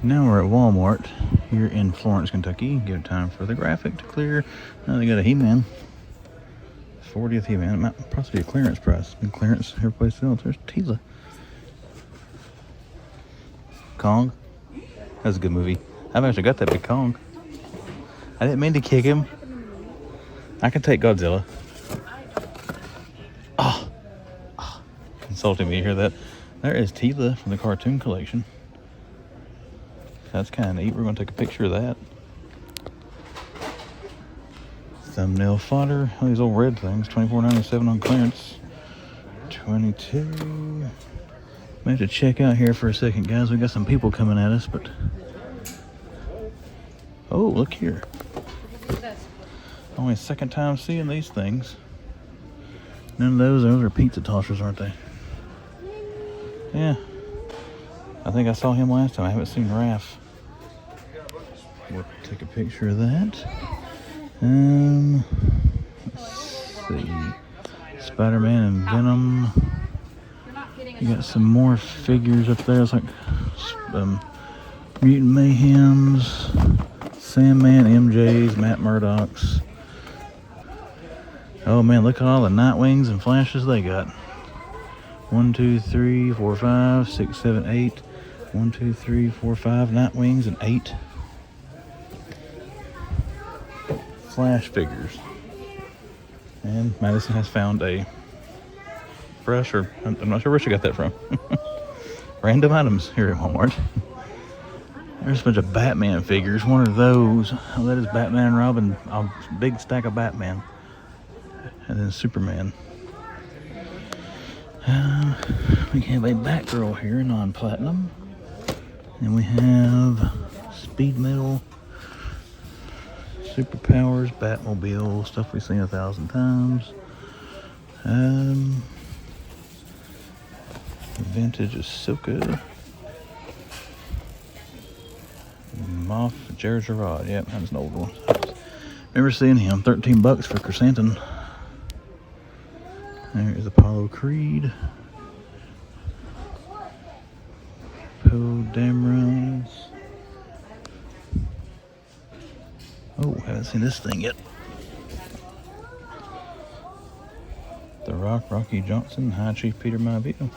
Now we're at Walmart here in Florence, Kentucky. Give it time for the graphic to clear. Now they got a He-Man. 40th He-Man. It might possibly be a clearance price. It's been clearance every place else. There's Tila. Kong. That's a good movie. I've actually got that big Kong. I didn't mean to kick him. I can take Godzilla. Oh. Insulting me to hear that. There is Tila from the cartoon collection. That's kind of neat. We're going to take a picture of that. Thumbnail fodder. Oh, these old red things. $24.97 on clearance. 22. We have to check out here for a second, guys. We got some people coming at us, but oh, look here. Only second time seeing these things. None of those are pizza tossers, aren't they? Yeah. I think I saw him last time. I haven't seen Raph. We'll take a picture of that. Let's see. Spider-Man and Venom. You got some more figures up there. It's like Mutant Mayhems, Sandman, MJs, Matt Murdock's. Oh man, look at all the Nightwings and Flashes they got. 1, 2, 3, 4, 5, 6, 7, 8. 1, 2, 3, 4, 5 Nightwings and 8 Flash figures. And Madison has found a brush, or I'm not sure where she got that from. Random items here at Walmart. There's a bunch of Batman figures. One of those. Oh, that is Batman and Robin. A big stack of Batman. And then Superman. We have a Batgirl here, non-platinum. And we have Speed Metal, Superpowers, Batmobile, stuff we've seen 1,000 times. Vintage Ahsoka. Moff Gerard. Yep, that's an old one. Remember seeing him. $13 for Chrysanthemum. There is Apollo Creed. Poe Dameron's. Oh, haven't seen this thing yet. The Rock, Rocky Johnson, High Chief Peter Maivia.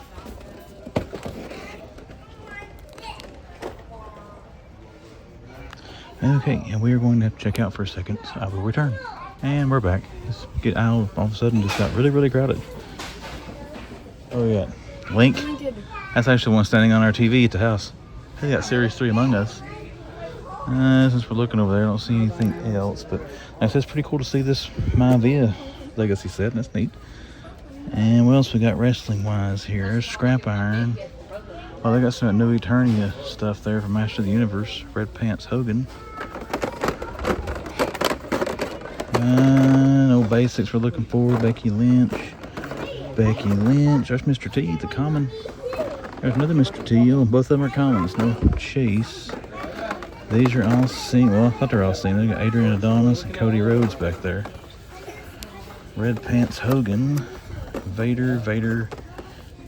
Okay, and we are going to have to check out for a second. I will return. And we're back. All of a sudden just got really, really crowded. Oh yeah, Link. That's actually one standing on our TV at the house. They got Series 3 Among Us. Since we're looking over there, I don't see anything else. But that's pretty cool to see this Maivia Legacy set. That's neat. And what else we got wrestling-wise here? Scrap Iron. Oh, they got some new Eternia stuff there from Master of the Universe. Red Pants Hogan. No basics we're looking for. Becky Lynch. There's Mr. T, the common. There's another Mr. T. Oh, both of them are commons. No Chase. These are all seen. Well, I thought they were all seen. They got Adrian Adonis and Cody Rhodes back there. Red Pants Hogan. Vader,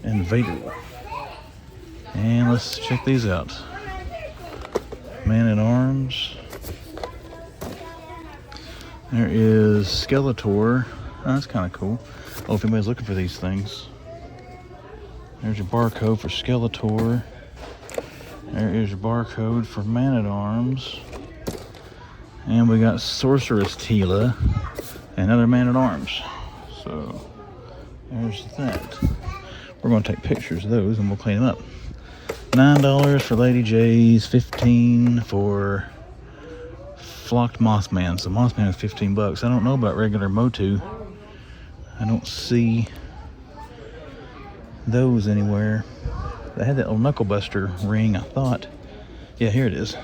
and Vader. And let's check these out. Man at Arms. There is Skeletor. Oh, that's kind of cool. Oh, if anybody's looking for these things. There's your barcode for Skeletor. There is your barcode for Man at Arms. And we got Sorceress Tila and other Man at Arms. So there's that. We're going to take pictures of those and we'll clean them up. $9 for Lady J's, $15 for Flocked Mothman. So Mothman is $15. I don't know about regular Motu. I don't see those anywhere. They had that little Knuckle Buster ring, I thought. Yeah, here it is.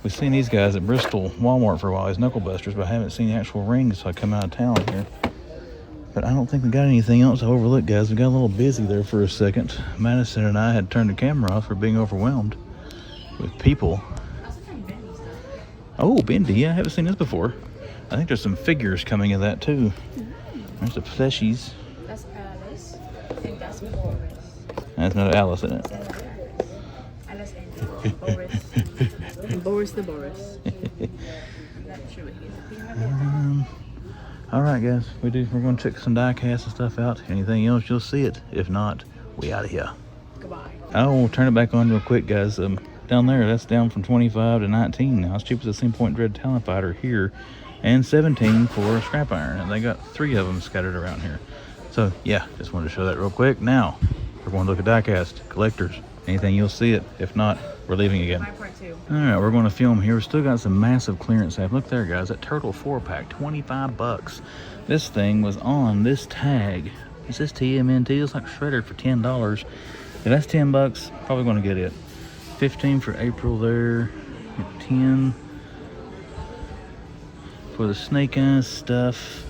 We've seen these guys at Bristol Walmart for a while, these Knuckle Busters, but I haven't seen the actual rings, so I come out of town here. But I don't think we got anything else to overlook, guys. We got a little busy there for a second. Madison and I had turned the camera off for being overwhelmed with people. Oh, Bendy, yeah, I haven't seen this before. I think there's some figures coming of that too. There's the plushies. That's Alice. I think that's Boris. That's not Alice, isn't it? Alice Boris the Boris. All right, guys, we're going to check some die casts and stuff out. Anything else, you'll see it. If not, we out of here. Goodbye. I will turn it back on real quick, guys. Down there, that's down from 25 to 19 now. It's cheap as a 10 Point Dread Talent Fighter here, and 17 for scrap iron. And they got 3 of them scattered around here. So yeah, just wanted to show that real quick. Now we're going to look at diecast collectors. Anything, you'll see it. If not, we're leaving again. All right, we're going to film here. We still got some massive clearance stuff. Look there, guys. That Turtle 4-pack, 25 bucks. This thing was on this tag. It says TMNT. It's like shredded for $10. If that's 10 bucks, probably going to get it. 15 for April there. 10 for the snake eyes stuff.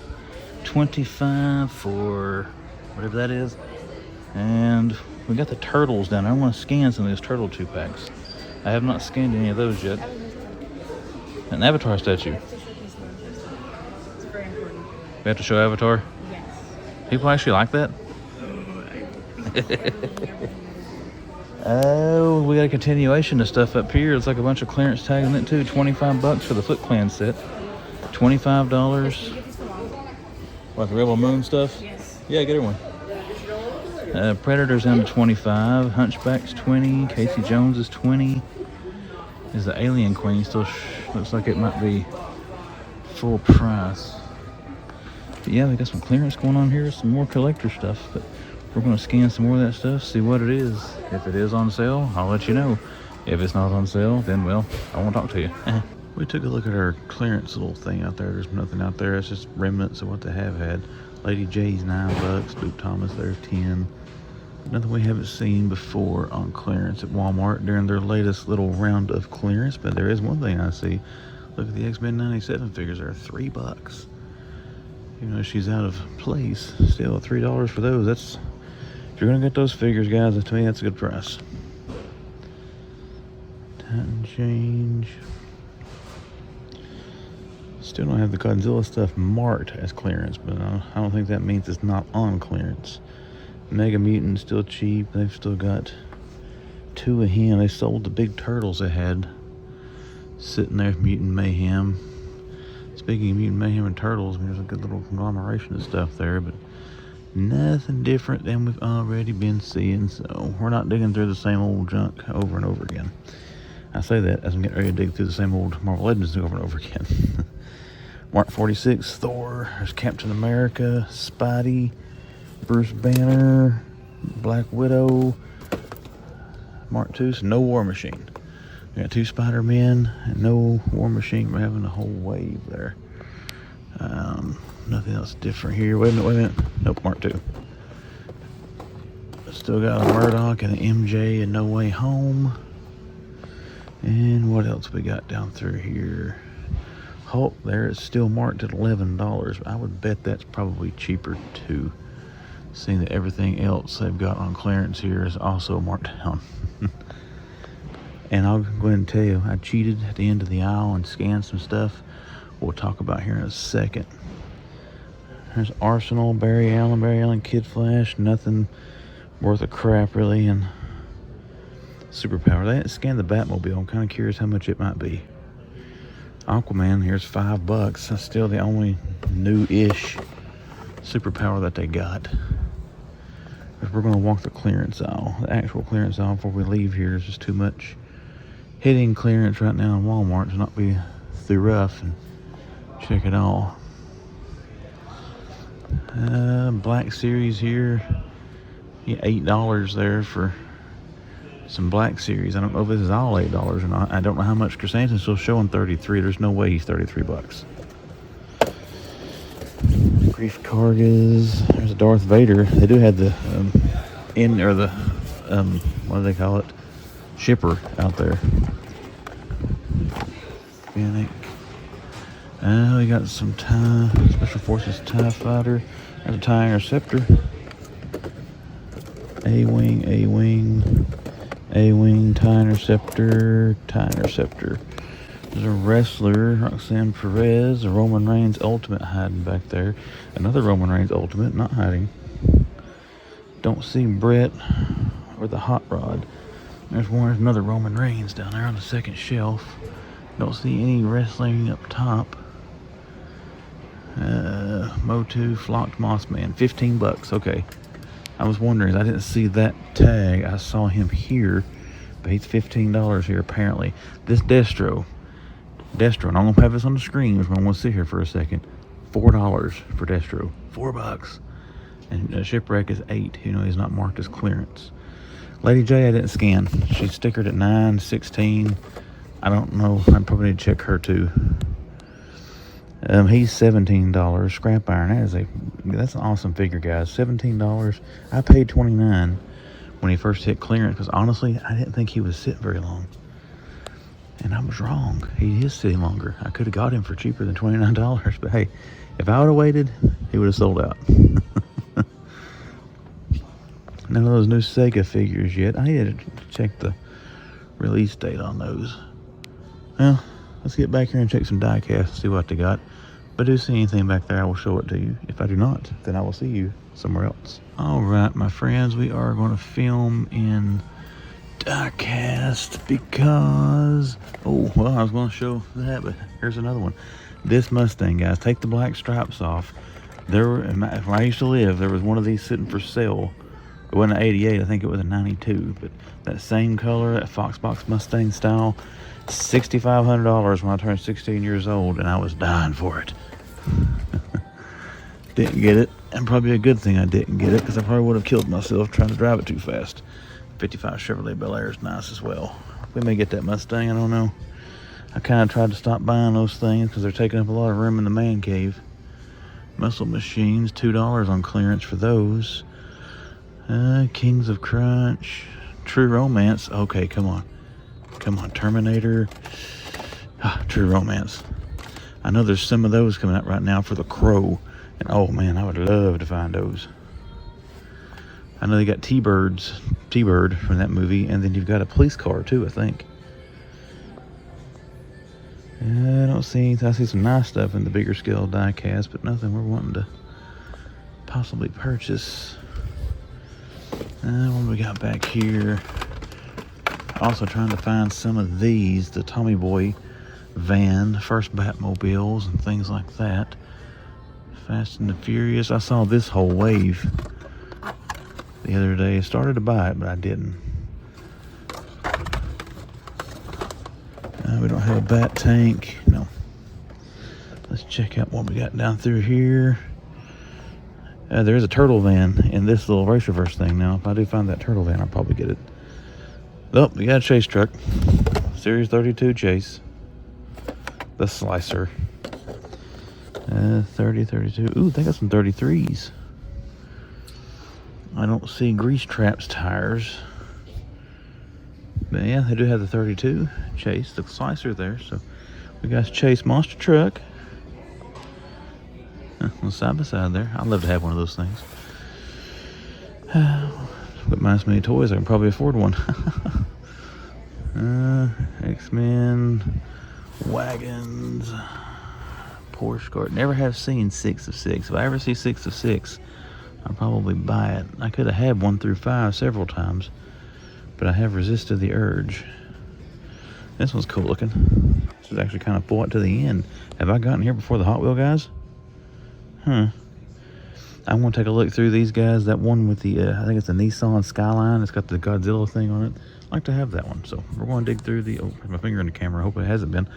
25 for whatever that is. And we got the turtles down there. I want to scan some of these turtle 2-packs. I have not scanned any of those yet. An Avatar statue. It's very important. We have to show Avatar? Yes. People actually like that? Oh, we got a continuation of stuff up here. It's like a bunch of clearance tags in it too. 25 bucks for the Foot Clan set. $25. What, the Rebel Moon stuff? Yes. Yeah, get her one. Predator's down to 25. Hunchback's 20. Casey Jones is 20. Is the Alien Queen still looks like it might be full price. But yeah, we got some clearance going on here. Some more collector stuff. But we're going to scan some more of that stuff, see what it is. If it is on sale, I'll let you know. If it's not on sale, then, well, I won't talk to you. We took a look at our clearance little thing out there. There's nothing out there. It's just remnants of what they have had. Lady J's 9 bucks. Luke Thomas there's 10. Nothing we haven't seen before on clearance at Walmart during their latest little round of clearance. But there is one thing I see. Look at the X-Men 97 figures. They're 3 bucks. Even though she's out of place, still $3 for those. That's, if you're gonna get those figures, guys, to me that's a good price. Titan change. Still don't have the Godzilla stuff marked as clearance, but I don't think that means it's not on clearance. Mega Mutant still cheap. They've still got 2 of him. They sold the big turtles they had sitting there. Mutant Mayhem. Speaking of Mutant Mayhem and turtles, there's a good little conglomeration of stuff there, but nothing different than we've already been seeing. So we're not digging through the same old junk over and over again. I say that as I'm getting ready to dig through the same old Marvel Legends over and over again. Mark 46, Thor, there's Captain America, Spidey, Bruce Banner, Black Widow, Mark 2, so no War Machine. We got 2 Spider-Men and no War Machine. We're having a whole wave there. Nothing else different here. Wait a minute. Nope, Mark 2. Still got a Murdoch and an MJ and No Way Home. And what else we got down through here? Hulk there is still marked at $11. I would bet that's probably cheaper too, seeing that everything else they've got on clearance here is also marked down. And I'll go ahead and tell you, I cheated at the end of the aisle and scanned some stuff we'll talk about here in a second. There's Arsenal, Barry Allen, Kid Flash, nothing worth a crap really, and Superpower. They didn't scan the Batmobile. I'm kind of curious how much it might be. Aquaman, here's $5. That's still the only new-ish superpower that they got. We're going to walk the clearance aisle. The actual clearance aisle before we leave here is just too much hitting clearance right now in Walmart to not be through rough and check it all. Black Series here. Yeah, $8 there for some Black Series. I don't know if this is all $8 or not. I don't know how much. Chrysanthemum's still showing 33. There's no way he's 33 bucks. Grief Kargas. There's a Darth Vader. They do have the what do they call it? Shipper out there. Fennec. We got some Special Forces TIE Fighter. There's a TIE Interceptor. A-Wing, TIE Interceptor. There's a wrestler, Roxanne Perez, a Roman Reigns Ultimate hiding back there. Another Roman Reigns Ultimate, not hiding. Don't see Brett or the Hot Rod. There's another Roman Reigns down there on the second shelf. Don't see any wrestling up top. Motu Flocked Mossman, 15 bucks. Okay. I was wondering, I didn't see that tag. I saw him here, but he's $15 here apparently. This Destro, and I'm gonna have this on the screen. I'm gonna sit here for a second. $4 for Destro, $4. And Shipwreck is $8. You know, he's not marked as clearance. Lady J, I didn't scan. She's stickered at 9, 16. I don't know. I probably need to check her too. He's $17. Scrap iron. That's an awesome figure, guys. $17. I paid $29 when he first hit clearance because honestly, I didn't think he would sit very long. And I was wrong. He is sitting longer. I could have got him for cheaper than $29. But hey, if I would have waited, he would have sold out. None of those new Sega figures yet. I need to check the release date on those. Well, let's get back here and check some die casts, see what they got. If I do see anything back there, I will show it to you. If I do not, then I will see you somewhere else. All right, my friends, we are going to film in die cast because, oh, well, I was going to show that, but here's another one. This Mustang, guys, take the black stripes off. Where I used to live, there was one of these sitting for sale. It wasn't an 88, I think it was a 92, but that same color, that Foxbox Mustang style, $6,500 when I turned 16 years old, and I was dying for it. Didn't get it, and probably a good thing I didn't get it, because I probably would have killed myself trying to drive it too fast. 55 Chevrolet Bel Air is nice as well. We may get that Mustang, I don't know. I kind of tried to stop buying those things because they're taking up a lot of room in the man cave. Muscle Machines, $2 on clearance for those. Kings of Crunch, True Romance. Okay, come on, Terminator. True Romance. I know there's some of those coming out right now for the Crow, and oh man, I would love to find those. I know they got T-Bird from that movie, and then you've got a police car too, I think. I don't see anything. I see some nice stuff in the bigger scale die cast, but nothing we're wanting to possibly purchase. What we got back here? Also trying to find some of these, the Tommy Boy van, first Batmobiles and things like that. Fast and the Furious. I saw this whole wave the other day. I started to buy it, but I didn't. We don't have a Bat Tank. No. Let's check out what we got down through here. There is a turtle van in this little Racerverse thing now. If I do find that turtle van, I'll probably get it. Oh, we got a chase truck. Series 32 chase. The Slicer. 30, 32. Ooh, they got some 33s. I don't see Grease Traps tires. But yeah, they do have the 32 Chase, the Slicer there. So we got a Chase monster truck. Side by side there. I'd love to have one of those things. Reminds me of toys. I can probably afford one. X-Men, wagons, Porsche car. Never have seen 6 of 6. If I ever see 6 of 6, I'll probably buy it. I could have had 1 through 5 several times, but I have resisted the urge. This one's cool looking. This is actually kind of full to the end. Have I gotten here before the Hot Wheel guys? I want to take a look through these guys. That one with the, I think it's a Nissan Skyline. It's got the Godzilla thing on it. I'd like to have that one. So we're going to dig through the, oh, my finger in the camera. I hope it hasn't been.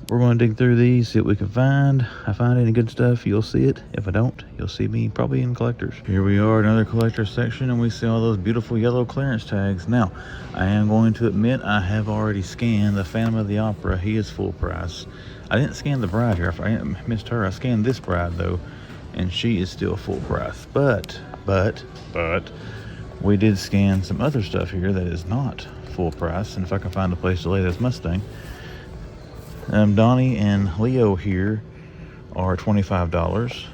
We're going to dig through these, see what we can find. If I find any good stuff, you'll see it. If I don't, you'll see me probably in collectors. Here we are, another collector section, and we see all those beautiful yellow clearance tags. Now, I am going to admit I have already scanned the Phantom of the Opera. He is full price. I didn't scan the bride here. I missed her. I scanned this bride though, and she is still full price. But we did scan some other stuff here that is not full price. And if I can find a place to lay this Mustang, Donnie and Leo here are $25,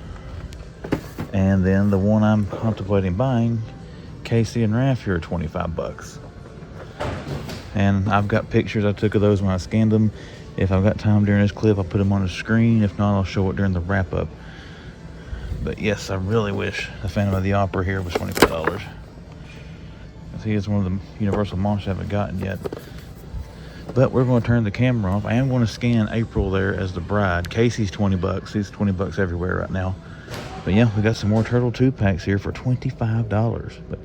and then the one I'm contemplating buying, Casey and Raph here are $25. And I've got pictures I took of those when I scanned them. If I've got time during this clip, I'll put them on the screen. If not, I'll show it during the wrap-up. But yes, I really wish the Phantom of the Opera here was $25. because he is one of the Universal monsters I haven't gotten yet. But we're going to turn the camera off. I am going to scan April there as the bride. Casey's 20 bucks. He's 20 bucks everywhere right now. But yeah, we got some more Turtle 2-packs here for $25. But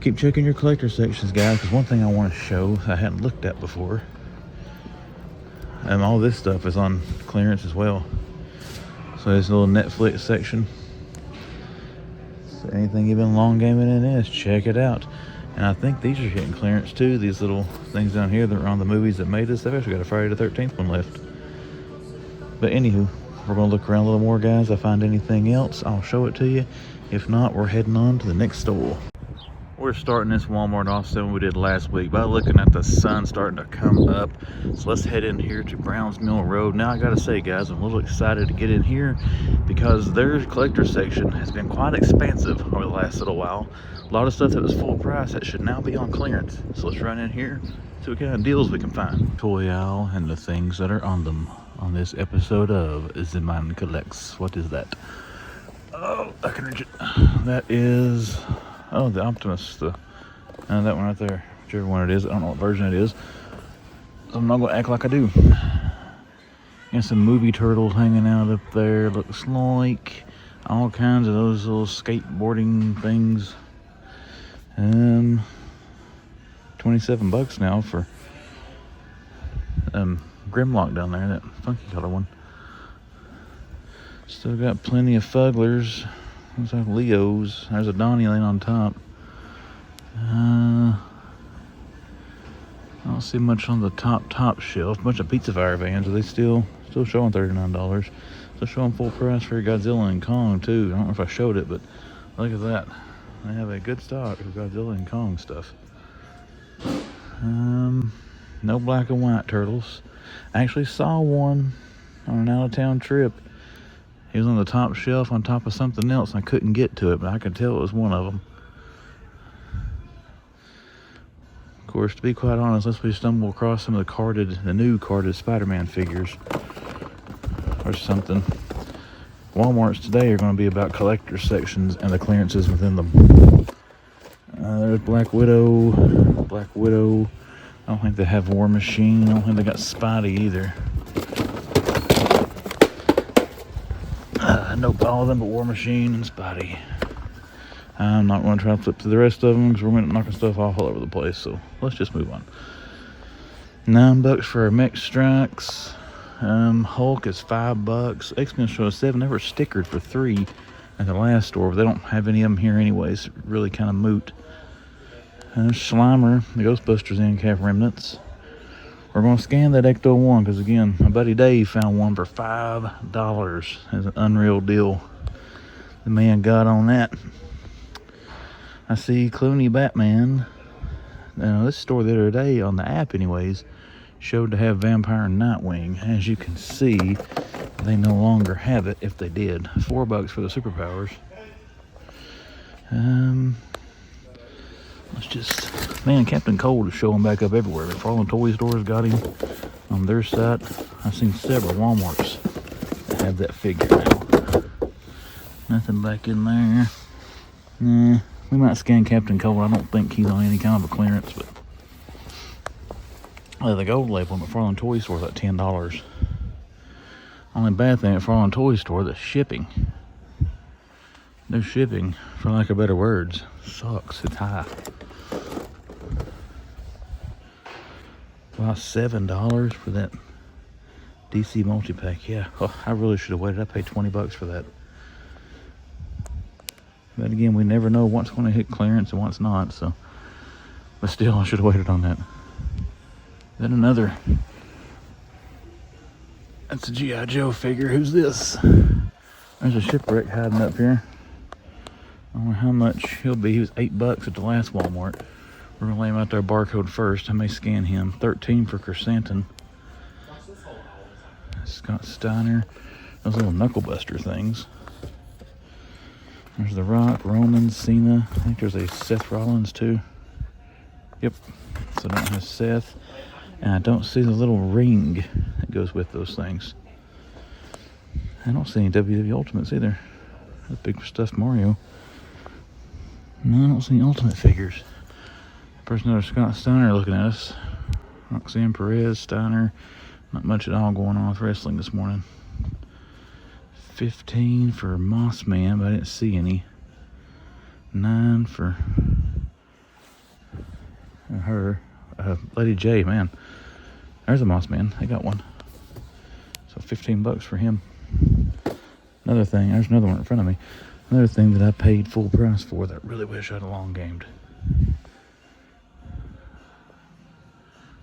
keep checking your collector sections, guys, because one thing I want to show I hadn't looked at before. And all this stuff is on clearance as well. So there's a little Netflix section. So anything you've been long gaming in this, check it out. And I think these are hitting clearance too. These little things down here that are on the movies that made this. They've actually got a Friday the 13th one left. But anywho, we're going to look around a little more, guys. If I find anything else, I'll show it to you. If not, we're heading on to the next store. We're starting this Walmart off than we did last week by looking at the sun starting to come up. So let's head in here to Browns Mill Road. Now I gotta say, guys, I'm a little excited to get in here because their collector section has been quite expansive over the last little while. A lot of stuff that was full price that should now be on clearance. So let's run in here, see what kind of deals we can find. Toyhaul and the things that are on them on this episode of The Man Collects. What is that? Oh, I can reach it. That is... oh, the Optimus, that one right there, whichever one it is. I don't know what version it is, so I'm not going to act like I do. Got some movie turtles hanging out up there, looks like. All kinds of those little skateboarding things. 27 bucks now for Grimlock down there, that funky color one. Still got plenty of Fugglers. Looks like Leo's. There's a Donnie laying on top. I don't see much on the top shelf. Bunch of Pizza Fire vans. Are they still showing $39? Still showing full price for Godzilla and Kong too. I don't know if I showed it, but look at that. They have a good stock of Godzilla and Kong stuff. No black and white turtles. I actually saw one on an out-of-town trip. He was on the top shelf on top of something else, and I couldn't get to it, but I could tell it was one of them. Of course, to be quite honest, unless we stumble across some of the new carded Spider-Man figures or something. Walmarts today are going to be about collector sections and the clearances within them. There's Black Widow. I don't think they have War Machine. I don't think they got Spidey either. Nope, all of them but War Machine and Spidey. I'm not going to try to flip to the rest of them because we're going to knock stuff off all over the place. So let's just move on. $9 for our Mech Strikes. Hulk is $5. X-Men show us 7. They were stickered for $3 at the last store, but they don't have any of them here anyways. Really kind of moot. Slimer, the Ghostbusters end cap remnants. We're going to scan that Ecto 1 because, again, my buddy Dave found one for $5. It's an unreal deal. The man got on that. I see Clooney Batman. Now, this store the other day, on the app anyways, showed to have Vampire and Nightwing. As you can see, they no longer have it if they did. $4 for the superpowers. Let's just... man, Captain Cold is showing back up everywhere. McFarlane Toy Stores got him on their site. I've seen several Walmarts that have that figure now. Nothing back in there. Nah, we might scan Captain Cold. I don't think he's on any kind of a clearance, but... the gold label at McFarlane Toy Store is like $10. Only bad thing at McFarlane Toy Store, the shipping. Their shipping, for lack of better words, sucks. It's high. About $7 for that DC multi-pack. Yeah, oh, I really should have waited. I paid $20 for that. But again, we never know what's going to hit clearance and what's not, so. But still, I should have waited on that. Then another. That's a GIJoe figure. Who's this? There's a shipwreck hiding up here. I don't know how much he'll be. He was $8 at the last Walmart. We're gonna lay him out there barcode first. I may scan him. 13 for Chrysanthemum. Scott Steiner. Those little knuckle buster things. There's The Rock, Roman, Cena. I think there's a Seth Rollins too. Yep. So I don't have Seth. And I don't see the little ring that goes with those things. I don't see any WWE Ultimates either. The big stuffed Mario. No, I don't see any Ultimate figures. There's another Scott Steiner looking at us. Roxanne Perez, Steiner. Not much at all going on with wrestling this morning. 15 for Moss Man, but I didn't see any. 9 for her. Lady J, man. There's a Moss Man. I got one. So $15 for him. Another thing, there's another one in front of me. Another thing that I paid full price for that I really wish I'd long gamed.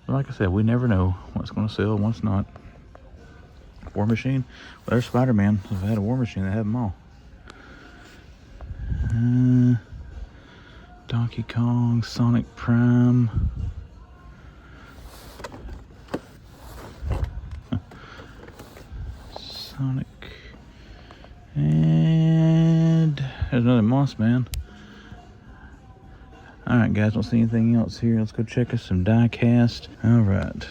But like I said, we never know what's going to sell and what's not. War Machine. Well, there's Spider-Man. If I had a War Machine, I'd have them all. Donkey Kong, Sonic Prime. Sonic. And there's another Moss Man. Alright guys, don't see anything else here. Let's go check us some die cast. Alright.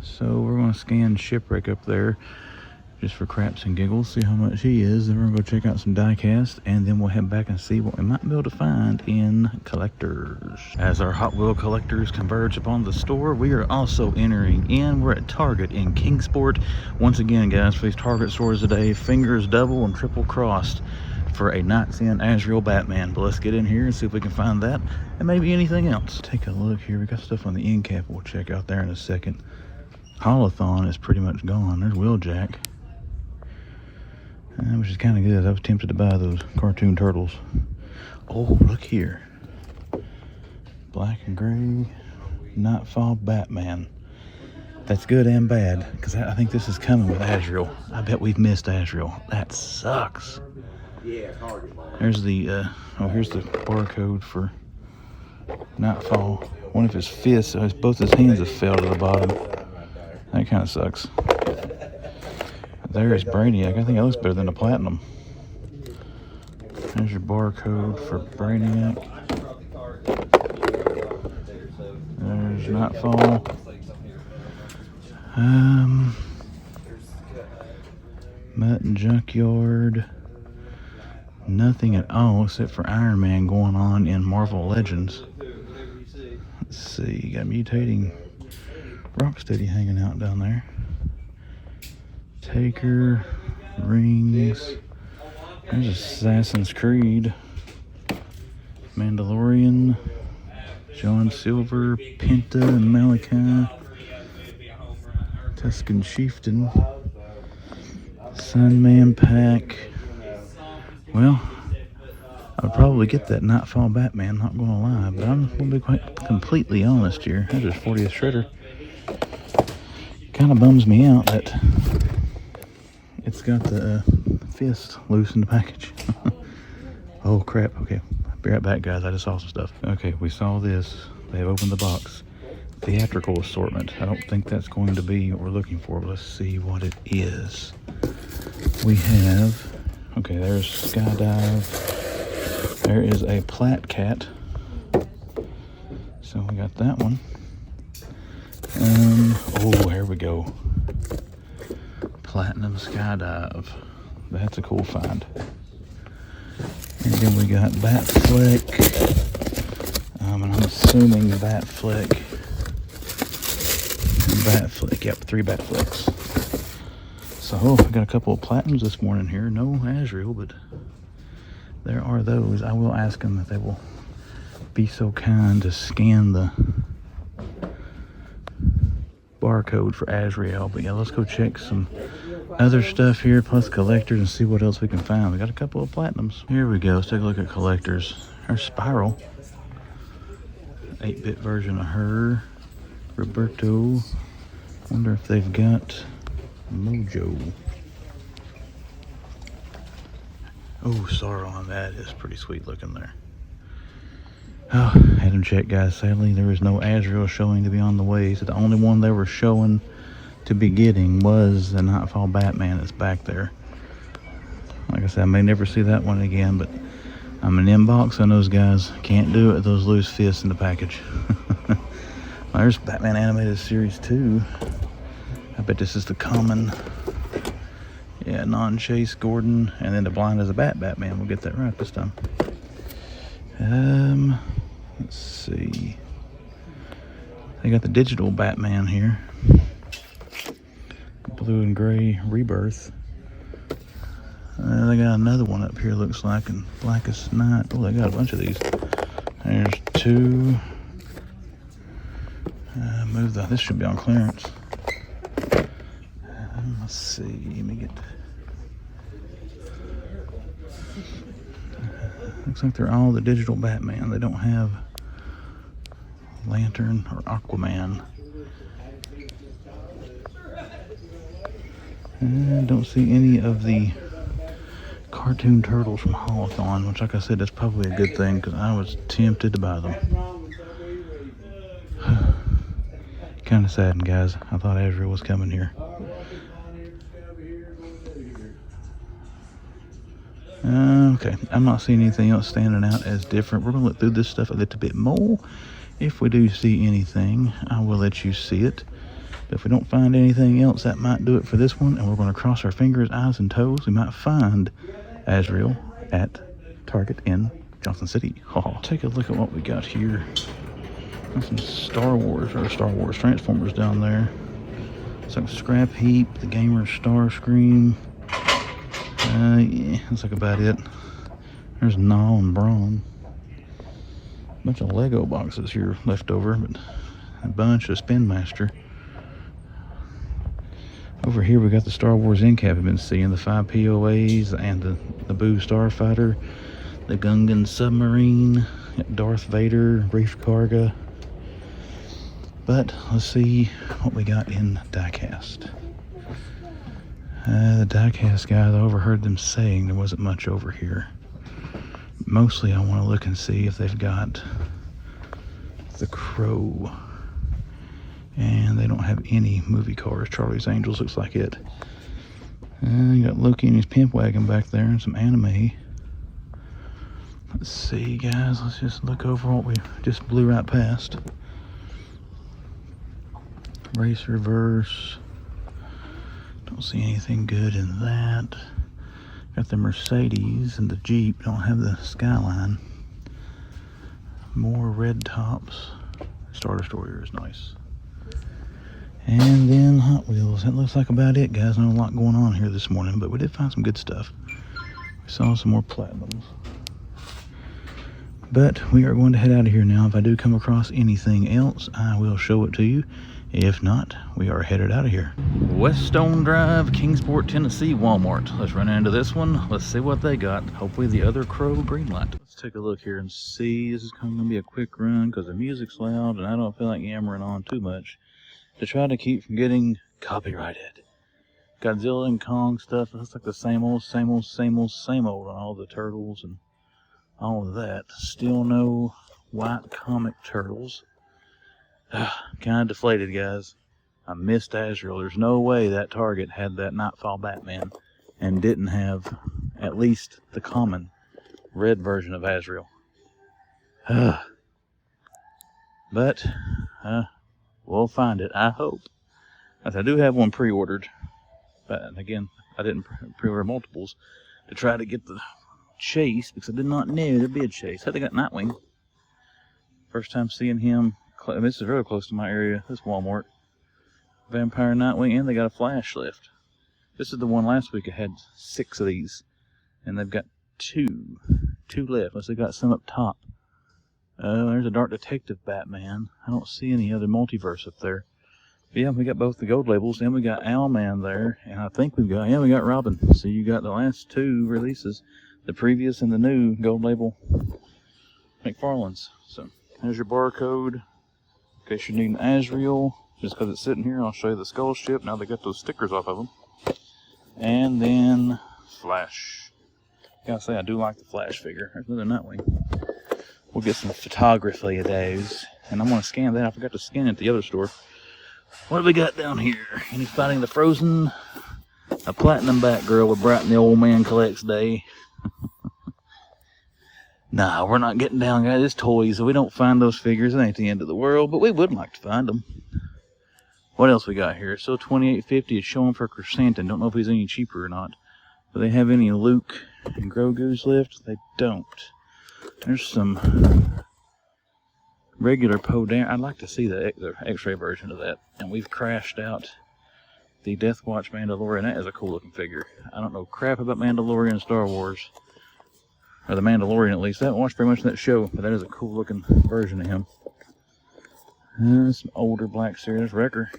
So we're going to scan Shipwreck up there. Just for craps and giggles, see how much he is. Then we're going to go check out some die cast, and then we'll head back and see what we might be able to find in collectors. As our Hot Wheel collectors converge upon the store, we are also entering in. We're at Target in Kingsport. Once again, guys, for these Target stores today, fingers double and triple crossed for a Knights in Azrael Batman. But let's get in here and see if we can find that, and maybe anything else. Take a look here. We got stuff on the end cap we'll check out there in a second. Holothon is pretty much gone. There's Wheeljack. Which is kind of good. I was tempted to buy those cartoon turtles. Oh, look here. Black and gray Nightfall Batman. That's good and bad, because I think this is coming with Azrael. I bet we've missed Azrael. That sucks. There's the, here's the barcode for Nightfall. One of his fists, both his hands have fell to the bottom. That kind of sucks. There's Brainiac. I think that looks better than the Platinum. There's your barcode for Brainiac. There's Nightfall. Mutton Junkyard. Nothing at all except for Iron Man going on in Marvel Legends. Let's see. Got mutating Rocksteady hanging out down there. Taker, Rings, there's Assassin's Creed, Mandalorian, John Silver, Penta and Malachi, Tuscan Chieftain, Sunman Pack. Well, I would probably get that Nightfall Batman, not gonna lie, but I'm gonna be quite completely honest here. That's his 40th Shredder. Kind of bums me out that it's got the fist loose in the package. Oh crap, okay. Be right back guys, I just saw some stuff. Okay, we saw this. They have opened the box. Theatrical assortment. I don't think that's going to be what we're looking for, but let's see what it is. We have, okay, there's Skydive. There is a Plat Cat. So we got that one. Oh, here we go. Platinum Skydive. That's a cool find. And then we got Batfleck. And I'm assuming Batfleck. Batfleck, yep, 3 Batflecks. So, I got a couple of Platinums this morning here. No Azrael, but there are those. I will ask them if they will be so kind to scan the barcode for Azrael. But yeah, let's go check some other stuff here, plus collectors, and see what else we can find. We got a couple of Platinums. Here we go. Let's take a look at collectors. There's Spiral. 8-bit version of her. Roberto. Wonder if they've got Mojo. Oh, Sauron. That is pretty sweet looking there. Oh, had them check, guys. Sadly, there was no Azrael showing to be on the way. So the only one they were showing to be getting was the Nightfall Batman that's back there. Like I said, I may never see that one again, but I'm an inbox on those guys. Can't do it with those loose fists in the package. Well, there's Batman Animated Series 2. I bet this is the common. Yeah, non-Chase Gordon, and then the blind as a Batman. We'll get that right this time. Let's see. They got the digital Batman here. Blue and gray rebirth. They got another one up here, looks like, in blackest night. Oh, they got a bunch of these. There's two. Move that. This should be on clearance. Let's see. Let me get. Looks like they're all the digital Batman. They don't have Lantern or Aquaman. And don't see any of the cartoon turtles from Holothon, which, like I said, that's probably a good thing because I was tempted to buy them. Kind of saddened, guys. I thought Azrael was coming here. Okay, I'm not seeing anything else standing out as different. We're going to look through this stuff a little bit more. If we do see anything, I will let you see it. But if we don't find anything else, that might do it for this one. And we're going to cross our fingers, eyes, and toes. We might find Azrael at Target in Johnson City. Take a look at what we got here. Got some Star Wars Transformers down there. Some Scrap Heap, the Gamer Starscream. Yeah, that's like about it. There's Gnaw and Brawn. Bunch of Lego boxes here left over, but a bunch of Spin Master. Over here we got the Star Wars end cap I've been seeing, the 5 POAs and the Boo Starfighter, the Gungan Submarine, Darth Vader, Reef Karga. But let's see what we got in diecast. The diecast guys, I overheard them saying there wasn't much over here. Mostly I want to look and see if they've got the Crow. And they don't have any movie cars. Charlie's Angels looks like it. And you got Loki and his pimp wagon back there and some anime. Let's see, guys. Let's just look over what we just blew right past. Race Reverse. Don't see anything good in that. Got the Mercedes and the Jeep. Don't have the Skyline. More red tops. Star Destroyer is nice. And then Hot Wheels. That looks like about it, guys. Not a lot going on here this morning, but we did find some good stuff. We saw some more Platinums. But we are going to head out of here now. If I do come across anything else, I will show it to you. If not, we are headed out of here. West Stone Drive, Kingsport, Tennessee, Walmart. Let's run into this one. Let's see what they got. Hopefully the other Crow green light. Let's take a look here and see. This is going to be a quick run because the music's loud and I don't feel like yammering on too much to try to keep from getting copyrighted. Godzilla and Kong stuff. That's like the same old on all the turtles and all of that. Still no white comic turtles. Kind of deflated, guys. I missed Azrael. There's no way that Target had that Nightfall Batman and didn't have at least the common red version of Azrael. But we'll find it, I hope. As I do have one pre-ordered. But again, I didn't pre-order multiples to try to get the chase because I did not know there'd be a chase. Had they got Nightwing. First time seeing him. This is really close to my area. This Walmart. Vampire Nightwing, and they got a Flash lift. This is the one last week. I had 6 of these, and they've got 2 left. Unless they got some up top. There's a Dark Detective Batman. I don't see any other multiverse up there. But yeah, we got both the gold labels, and we got Owlman there, and I think we got Robin. So you got the last 2 releases, the previous and the new gold label McFarlane's. So there's your barcode. In case you're needing Azrael, just because it's sitting here, I'll show you the skull ship. Now they got those stickers off of them. And then Flash. Gotta say, I do like the Flash figure. There's another Nightwing. We'll get some photography of those. And I'm going to scan that. I forgot to scan it at the other store. What have we got down here? Any Fighting the Frozen? A Platinum Batgirl with Brighton the Old Man Collects Day. Nah, we're not getting down, guys. It's toys, so we don't find those figures. It ain't the end of the world, but we would like to find them. What else we got here? So $28.50 is showing for Chrysanthemum. Don't know if he's any cheaper or not. Do they have any Luke and Grogu's left? They don't. There's some regular Poe Dameron. I'd like to see the X-ray version of that. And we've crashed out the Death Watch Mandalorian. That is a cool looking figure. I don't know crap about Mandalorian and Star Wars. Or the Mandalorian at least. I haven't watched very much of that show, but that is a cool looking version of him. Some older Black Series Wrecker.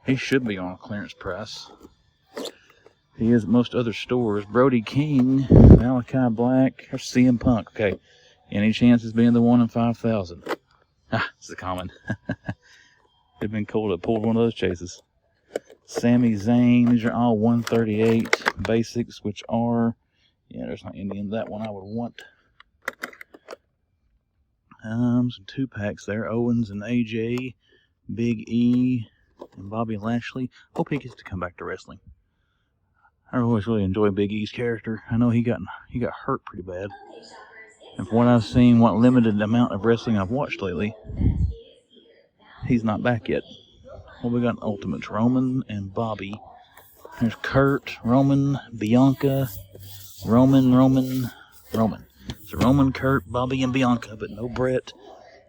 He should be on a clearance price. He is at most other stores. Brody King, Malachi Black, or CM Punk. Okay, any chance of being the 1 in 5,000? Ah, it's a common. It'd been cool to pull one of those chases. Sami Zayn. These are all 138 basics, which are, yeah, there's not any in that one I would want. Some 2-packs there. Owens and AJ, Big E, and Bobby Lashley. Hope he gets to come back to wrestling. I always really enjoy Big E's character. I know he got hurt pretty bad. And from what I've seen, what limited amount of wrestling I've watched lately, he's not back yet. Well, we got Ultimates, Roman and Bobby. There's Kurt, Roman, Bianca, Roman. So Roman, Kurt, Bobby, and Bianca, but no Brett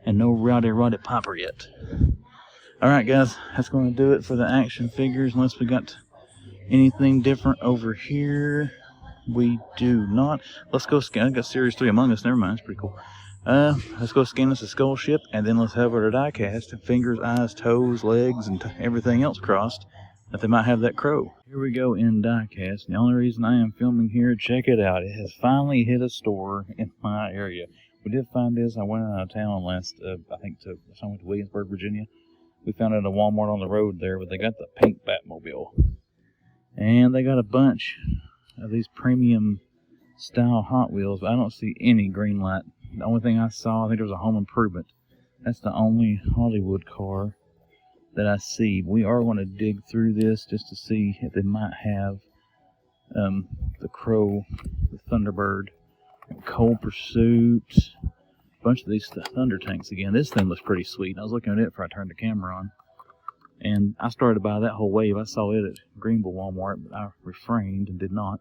and no Roddy Piper yet. Alright guys, that's going to do it for the action figures, unless we got anything different over here. We do not. Let's go scan. I got Series 3 Among Us, never mind, it's pretty cool. Let's go scan us a skull ship, and then let's have our die-cast. Fingers, eyes, toes, legs, and everything else crossed that they might have that crow. Here we go in die-cast. The only reason I am filming here, check it out. It has finally hit a store in my area. We did find this. I went out of town last, I think, to Williamsburg, Virginia. We found it at a Walmart on the road there, but they got the pink Batmobile. And they got a bunch of these premium style Hot Wheels, but I don't see any green light. The only thing I saw, I think there was a Home Improvement. That's the only Hollywood car that I see. We are going to dig through this just to see if they might have the Crow, the Thunderbird, Cold Pursuit, a bunch of these Thunder Tanks again. This thing looks pretty sweet. I was looking at it before I turned the camera on. And I started to buy that whole wave. I saw it at Greenville Walmart, but I refrained and did not.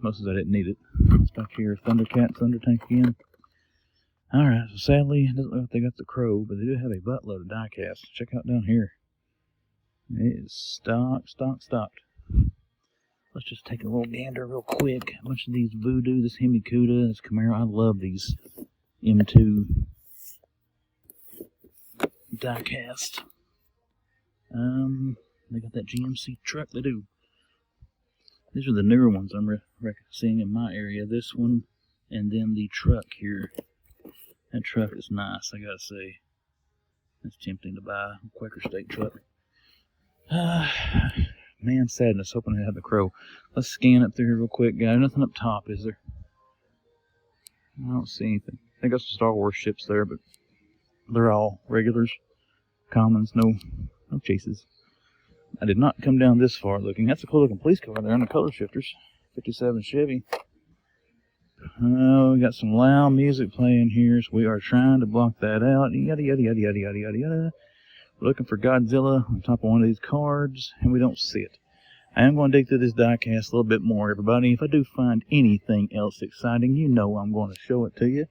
Mostly I didn't need it. It's back here, Thundercat, Thunder Tank again. Alright, so sadly, it doesn't look like they got the Crow, but they do have a buttload of die-cast. Check out down here. It is stocked. Let's just take a little gander real quick. A bunch of these Voodoo, this Himikuta, this Camaro. I love these M2 die-cast. They got that GMC truck. They do. These are the newer ones I'm seeing in my area. This one, and then the truck here. That truck is nice, I gotta say. It's tempting to buy a Quaker State truck. Man, sadness. Hoping to have the Crow. Let's scan it through here real quick, guys. Nothing up top, is there? I don't see anything. They got some Star Wars ships there, but they're all regulars, commons, no chases. I did not come down this far looking. That's a cool looking police car there on the color shifters. 57 Chevy. We got some loud music playing here, so we are trying to block that out. Yada yada yada yada yada yada yada. We're looking for Godzilla on top of one of these cards, and we don't see it. I am going to dig through this die-cast a little bit more, everybody. If I do find anything else exciting, you know I'm going to show it to you.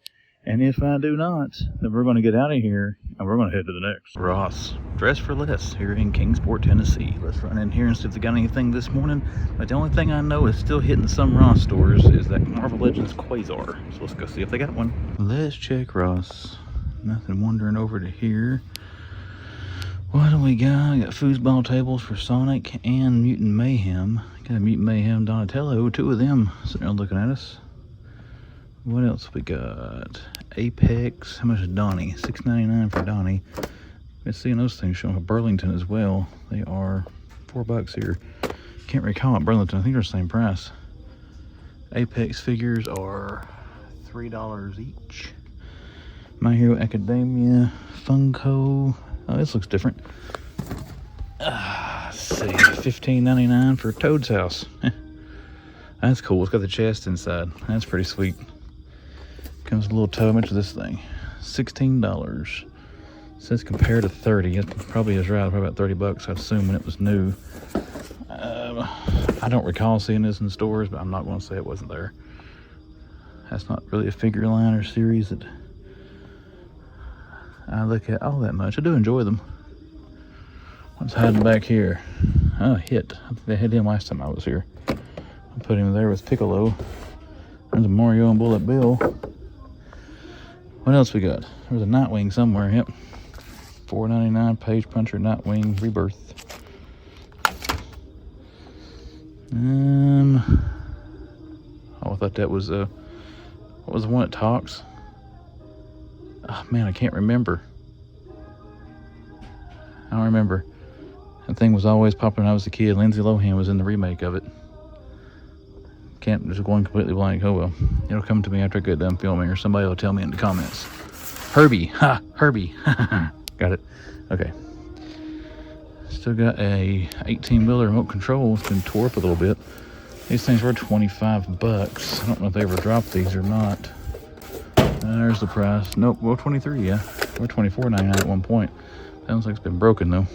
And if I do not, then we're going to get out of here, and we're going to head to the next. Ross, Dress for Less, here in Kingsport, Tennessee. Let's run in here and see if they got anything this morning. But the only thing I know is still hitting some Ross stores is that Marvel Legends Quasar. So let's go see if they got one. Let's check Ross. Nothing wandering over to here. What do we got? Got foosball tables for Sonic and Mutant Mayhem. Got a Mutant Mayhem Donatello, 2 of them sitting there looking at us. What else we got? Apex. How much is Donnie? $6.99 for Donnie. Been seeing those things showing up Burlington as well. They are $4 here. Can't recall at Burlington. I think they're the same price. Apex figures are $3 each. My Hero Academia, Funko. Oh, this looks different. Let's see, $15.99 for Toad's House. That's cool. It's got the chest inside. That's pretty sweet. Comes with a little tow. How much is this thing? $16. It says compared to 30. It probably is right. Probably about $30, I'd assume, when it was new. I don't recall seeing this in stores, but I'm not going to say it wasn't there. That's not really a figure line or series that I look at all that much. I do enjoy them. What's hiding back here? Oh, hit. I think they hit him last time I was here. I put him there with Piccolo. There's a Mario and Bullet Bill. What else we got? There's a Nightwing somewhere. Yep. $4.99 Page Puncher Nightwing Rebirth. Oh, I thought that was what was the one that talks? Oh man, I can't remember. I don't remember. That thing was always popular when I was a kid. Lindsay Lohan was in the remake of it. Can't, just going completely blank. Oh well. It'll come to me after I get done filming, or somebody will tell me in the comments. Herbie. Ha! Herbie. Got it. Okay. Still got a 18-wheeler remote control. It's been tore up a little bit. These things were $25. I don't know if they ever dropped these or not. There's the price. Nope, well, 23, yeah. Or $24.99 at one point. Sounds like it's been broken though.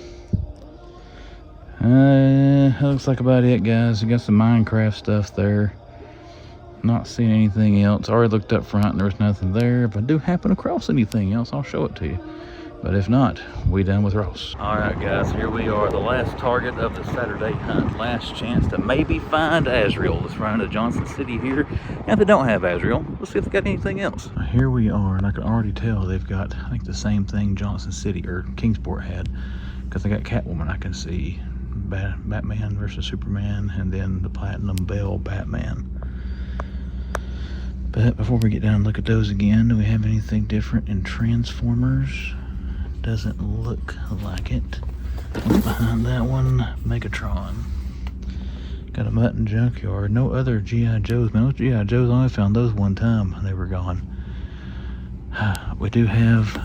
That looks like about it, guys. We got some Minecraft stuff there. Not seeing anything else. I already looked up front and there was nothing there. If I do happen across anything else, I'll show it to you. But if not, we done with Ross. Alright guys, here we are, the last target of the Saturday hunt. Last chance to maybe find Azrael. Let's run to Johnson City here. And if they don't have Azrael, let's see if they got anything else. Here we are, and I can already tell they've got, I think, the same thing Johnson City or Kingsport had. Because they got Catwoman, I can see. Batman versus Superman, and then the Platinum Bell Batman. But before we get down and look at those again, do we have anything different in Transformers? Doesn't look like it. Behind that one, Megatron. Got a Mutton Junkyard. No other GIJoes. Man, those GIJoes, I only found those one time and they were gone. We do have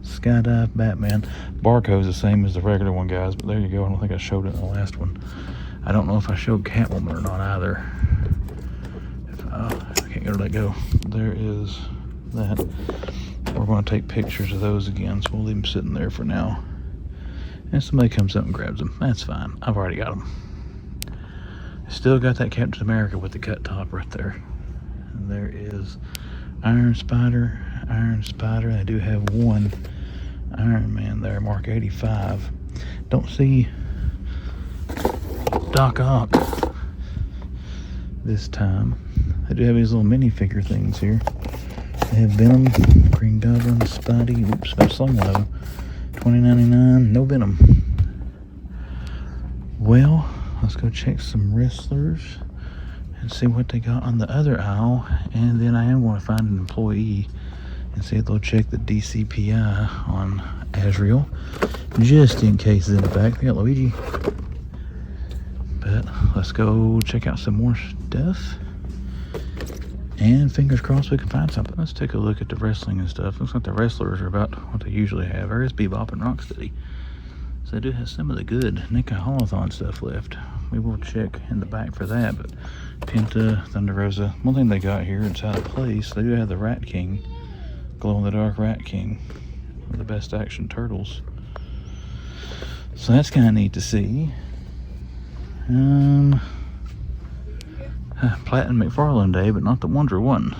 Skydive Batman. Barcode's the same as the regular one, guys, but there you go. I don't think I showed it in the last one. I don't know if I showed Catwoman or not either. I can't get her to let go. There is that. We're going to take pictures of those again, so we'll leave them sitting there for now. And somebody comes up and grabs them. That's fine. I've already got them. Still got that Captain America with the cut top right there. And there is Iron Spider. Iron Spider. I do have one Iron Man there, Mark 85. Don't see Doc Ock this time. I do have these little minifigure things here. They have Venom, Green Goblin, Spidey. Oops, I slung one of them. $20.99, no Venom. Well, let's go check some wrestlers and see what they got on the other aisle. And then I am going to find an employee and see if they'll check the DCPI on Azrael, just in case it's in the back. They got Luigi. But let's go check out some more stuff. And fingers crossed we can find something. Let's take a look at the wrestling and stuff. Looks like the wrestlers are about what they usually have. There is Bebop and Rocksteady. So they do have some of the good Nicky Holothon stuff left. We will check in the back for that. But Penta, Thunder Rosa. One thing they got here, it's out of place. They do have the Rat King. Glow-in-the-dark Rat King. One of the best action turtles. So that's kind of neat to see. Platinum McFarlane Day, but not the Wonder one.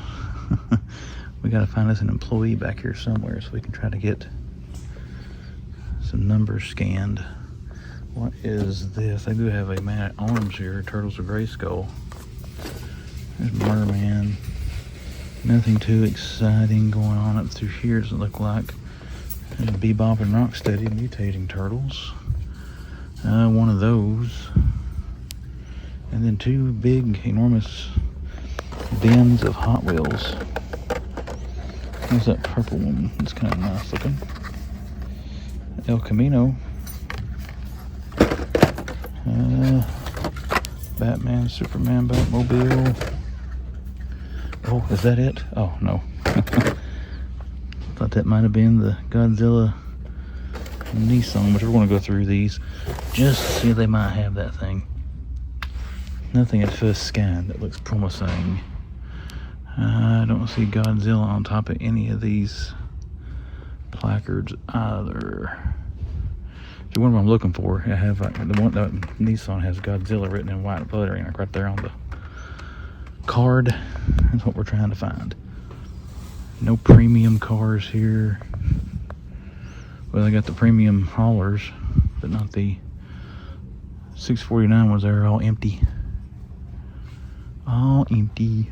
We gotta find us an employee back here somewhere so we can try to get some numbers scanned. What is this? They do have a Man at Arms here, Turtles of Grayskull. There's Merman. Nothing too exciting going on up through here, doesn't look like. There's Bebop and Rocksteady mutating turtles. One of those. And then two big, enormous bins of Hot Wheels. There's that purple one. It's kind of nice looking. El Camino. Batman, Superman, Batmobile. Oh, is that it? Oh, no. Thought that might have been the Godzilla Nissan, but we're going to go through these just to see if they might have that thing. Nothing at first scan that looks promising. I don't see Godzilla on top of any of these placards either. So what I'm looking for, I have the one that Nissan has Godzilla written in white lettering, like right there on the card. That's what we're trying to find. No premium cars here. Well, they got the premium haulers, but not the 649 ones. They're all empty. All empty.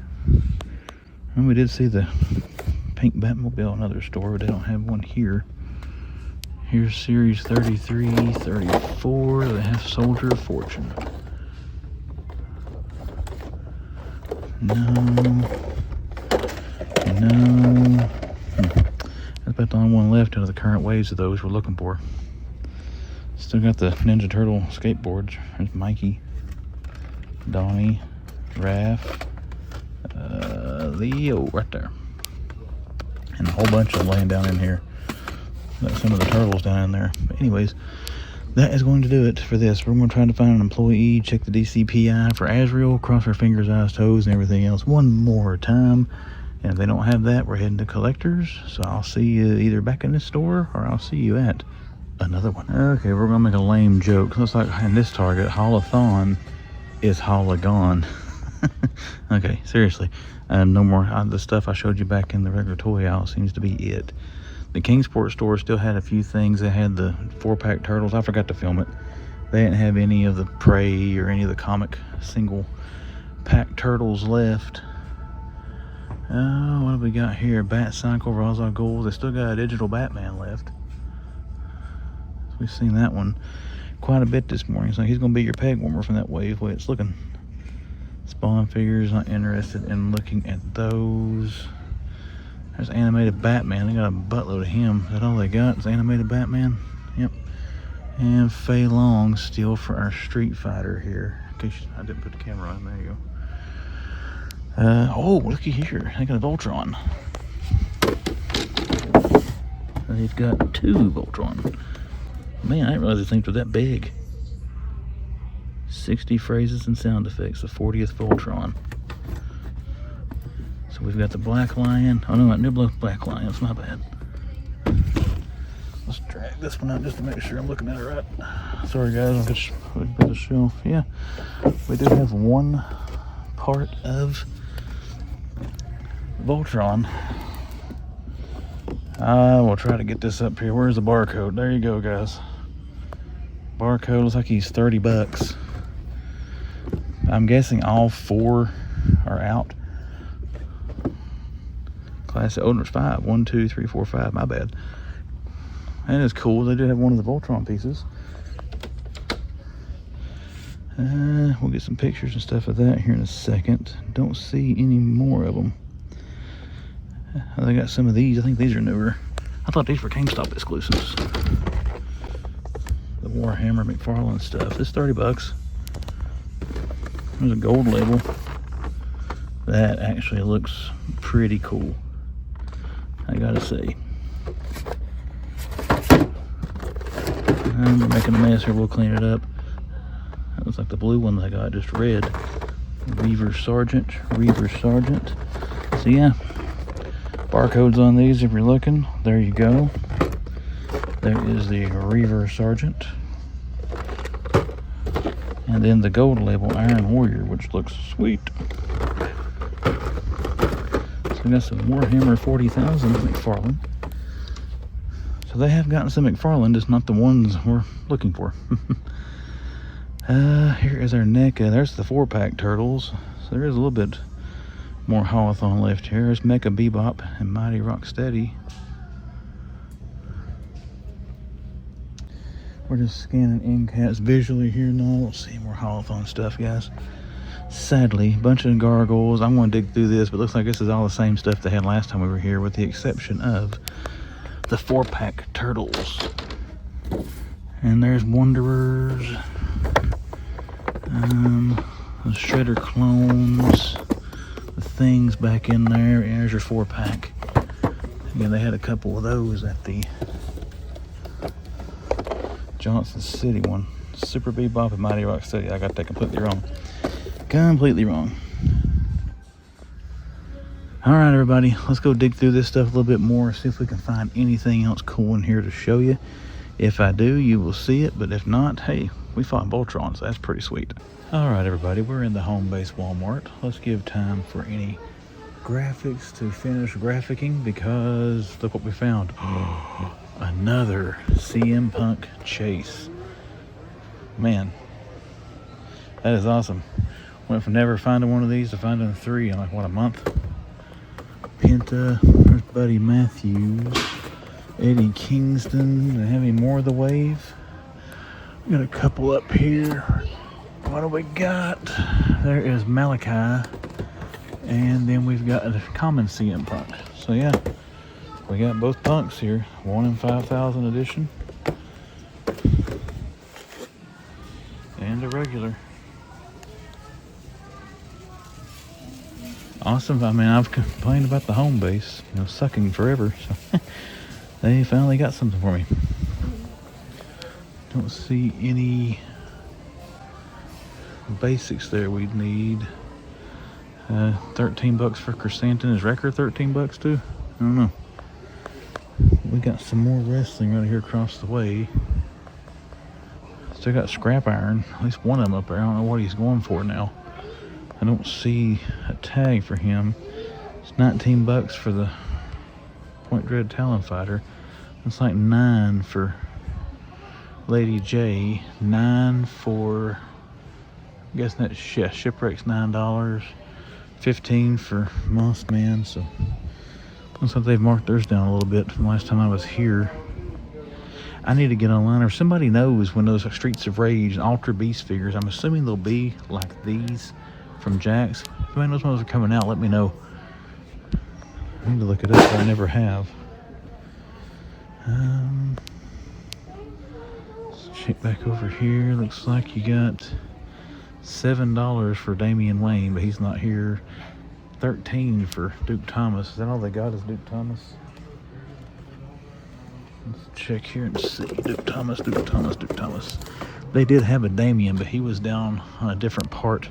And we did see the pink Batmobile in another store, but they don't have one here. Here's Series 33, 34. They have Soldier of Fortune. No. That's about the only one left out of the current waves of those we're looking for. Still got the Ninja Turtle skateboards. There's Mikey, Donnie, Raph, Leo right there. And a whole bunch of them laying down in here. Got some of the turtles down in there. But anyways, that is going to do it for this. We're going to try to find an employee, check the DCPI for Azrael, cross our fingers, eyes, toes, and everything else one more time. And if they don't have that, we're heading to collectors. So I'll see you either back in this store or I'll see you at another one. Okay, we're going to make a lame joke. Looks like in this Target, haulathon is haulagone. Okay, seriously. No more. The stuff I showed you back in the regular toy aisle seems to be it. The Kingsport store still had a few things. They had the 4-pack turtles. I forgot to film it. They didn't have any of the Prey or any of the comic single pack turtles left. What have we got here? Bat Cycle, Ra's al Ghul. They still got a digital Batman left. So we've seen that one quite a bit this morning. So he's going to be your peg warmer from that wave, the way it's looking. Spawn figures, not interested in looking at those. There's animated Batman. They got a buttload of him. Is that all they got? Is animated Batman? Yep. And Fei Long still for our Street Fighter here. In case I didn't put the camera on. There you go. Oh, looky here. They got a Voltron. They've got 2 Voltron. Man, I didn't realize these things were that big. 60 phrases and sound effects. The 40th Voltron. So we've got the Black Lion. Oh no, not Black Lion. It's my bad. Let's drag this one out just to make sure I'm looking at it right. Sorry guys, I'll just put it by the shelf. Yeah, we do have one part of Voltron. I will try to get this up here. Where's the barcode? There you go, guys. Barcode looks like he's 30 bucks. I'm guessing all 4 are out. Classic. Oh, there's 5. 1, 2, 3, 4, 5. My bad. That is cool. They do have one of the Voltron pieces. We'll get some pictures and stuff of that here in a second. Don't see any more of them. They got some of these. I think these are newer. I thought these were GameStop exclusives. The Warhammer McFarlane stuff. This is 30 bucks. There's a gold label. That actually looks pretty cool, I gotta say. I'm making a mess here. We'll clean it up. That looks like the blue one that I got, just red. Reaver Sergeant. So yeah, barcodes on these if you're looking. There you go. There is the Reaver Sergeant. And then the gold label Iron Warrior, which looks sweet. So we got some Warhammer 40,000 McFarlane. So they have gotten some McFarlane, just not the ones we're looking for. Here is our NECA. There's the 4-pack turtles. So there is a little bit more haulathon left here. There's Mecha Bebop and Mighty Rocksteady. We're just scanning in-cats visually here now. We'll see more haulathon stuff, guys. Sadly, a bunch of gargoyles. I'm going to dig through this, but it looks like this is all the same stuff they had last time we were here, with the exception of the 4-pack turtles. And there's Wanderers. The Shredder clones. The things back in there. And there's your 4-pack. Again, they had a couple of those at the Johnson City one. Super Bebop and Mighty Rocksteady. I got that completely wrong. Completely wrong. Alright everybody, let's go dig through this stuff a little bit more, see if we can find anything else cool in here to show you. If I do, you will see it, but if not, hey, we found Voltron, so that's pretty sweet. Alright everybody, we're in the home base Walmart. Let's give time for any graphics to finish graphicking, because look what we found. Another CM Punk chase. Man, that is awesome. Went from never finding one of these to finding 3 in like, what, a month? Penta, there's Buddy Matthews, Eddie Kingston. Do they have any more of the wave? We got a couple up here. What do we got? There is Malachi. And then we've got a common CM Punk. So yeah, we got both punks here. 1 in 5,000 edition. And a regular. Awesome. I mean, I've complained about the home base, sucking forever. So they finally got something for me. Don't see any basics there we'd need. $13 for Chrysanthemum. Is record $13 too? I don't know. We got some more wrestling right here across the way. Still got scrap iron. At least one of them up there. I don't know what he's going for now. I don't see a tag for him. It's $19 for the Point Dread Talon Fighter. It's like 9 for Lady J. 9 for, I'm guessing that's Shipwreck's $9. 15 for Moss Man. So looks like they've marked theirs down a little bit from last time I was here. I need to get online, or somebody knows when those Streets of Rage and Ultra Beast figures, I'm assuming they'll be like these from Jack's. If anybody knows when those are coming out, let me know. I need to look it up, but I never have. Let's check back over here. Looks like you got $7 for Damian Wayne, but he's not here. 13 for Duke Thomas. Is that all they got is Duke Thomas? Let's check here and see. Duke Thomas. They did have a Damian, but he was down on a different part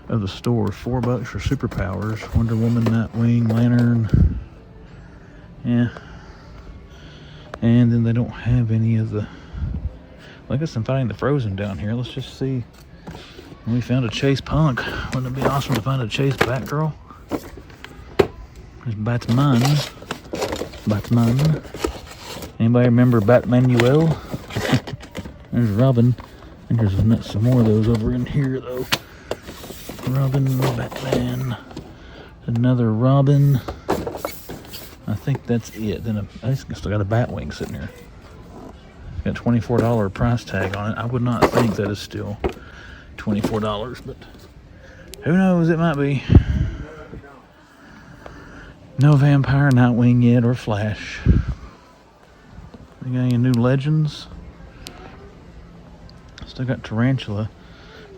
of the store. $4 for Superpowers. Wonder Woman, Nightwing, Lantern. Yeah. And then they don't have any of the... I guess I'm finding the Frozen down here. Let's just see. We found a Chase Punk. Wouldn't it be awesome to find a Chase Batgirl? There's Batman. Anybody remember Batmanuel? There's Robin. I think there's some more of those over in here, though. Robin, Batman. Another Robin. I think that's it. Then I still got a Batwing sitting here. It's got $24 price tag on it. I would not think that is still $24, but who knows? It might be. No Vampire, Nightwing yet, or Flash. We got any new Legends? Still got Tarantula,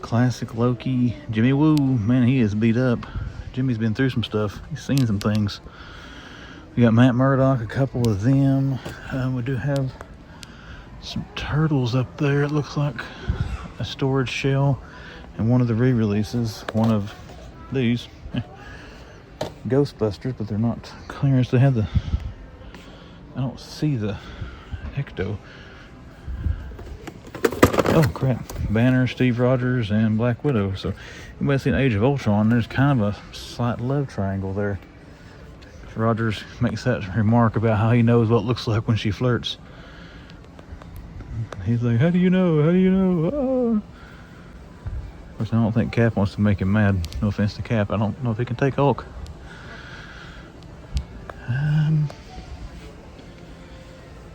Classic Loki, Jimmy Woo. Man, he is beat up. Jimmy's been through some stuff. He's seen some things. We got Matt Murdock, a couple of them. We do have some turtles up there. It looks like a storage shell. And one of the re-releases, one of these Ghostbusters, but they're not clearance. They have the, I don't see the Ecto. Oh crap, Banner, Steve Rogers, and Black Widow. So anybody seen Age of Ultron, there's kind of a slight love triangle there. Rogers makes that remark about how he knows what it looks like when she flirts. He's like, how do you know? Oh. Of course, I don't think Cap wants to make him mad. No offense to Cap. I don't know if he can take Hulk.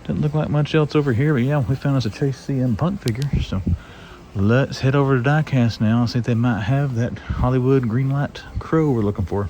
Doesn't look like much else over here, but yeah, we found us a Chase CM Punk figure. So let's head over to Diecast now and see if they might have that Hollywood Greenlight Crow we're looking for.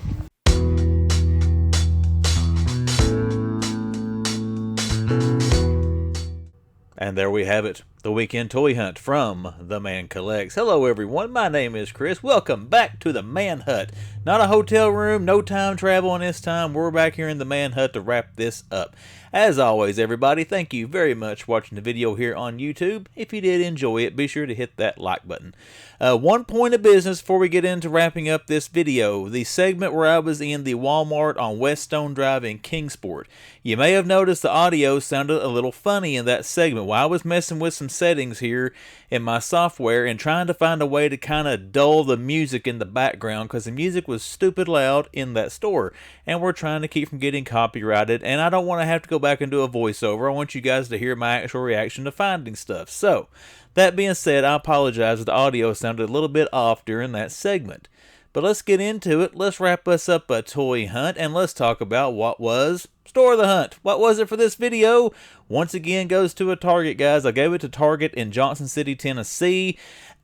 And there we have it, the weekend toy hunt from The Man Collects. Hello everyone, my name is Chris. Welcome back to the Man Hut. Not a hotel room, no time travel this time. We're back here in the Man Hut to wrap this up. As always, everybody, thank you very much for watching the video here on YouTube. If you did enjoy it, be sure to hit that like button. One point of business before we get into wrapping up this video. The segment where I was in the Walmart on Weststone Drive in Kingsport. You may have noticed the audio sounded a little funny in that segment. While I was messing with some settings here in my software and trying to find a way to kind of dull the music in the background because the music was stupid loud in that store. And we're trying to keep from getting copyrighted. And I don't want to have to go back and do a voiceover. I want you guys to hear my actual reaction to finding stuff. So, that being said, I apologize if the audio sounded a little bit off during that segment. But let's get into it. Let's wrap us up a toy hunt, and let's talk about what was Store of the Hunt. What was it for this video? Once again, goes to a Target, guys. I gave it to Target in Johnson City, Tennessee.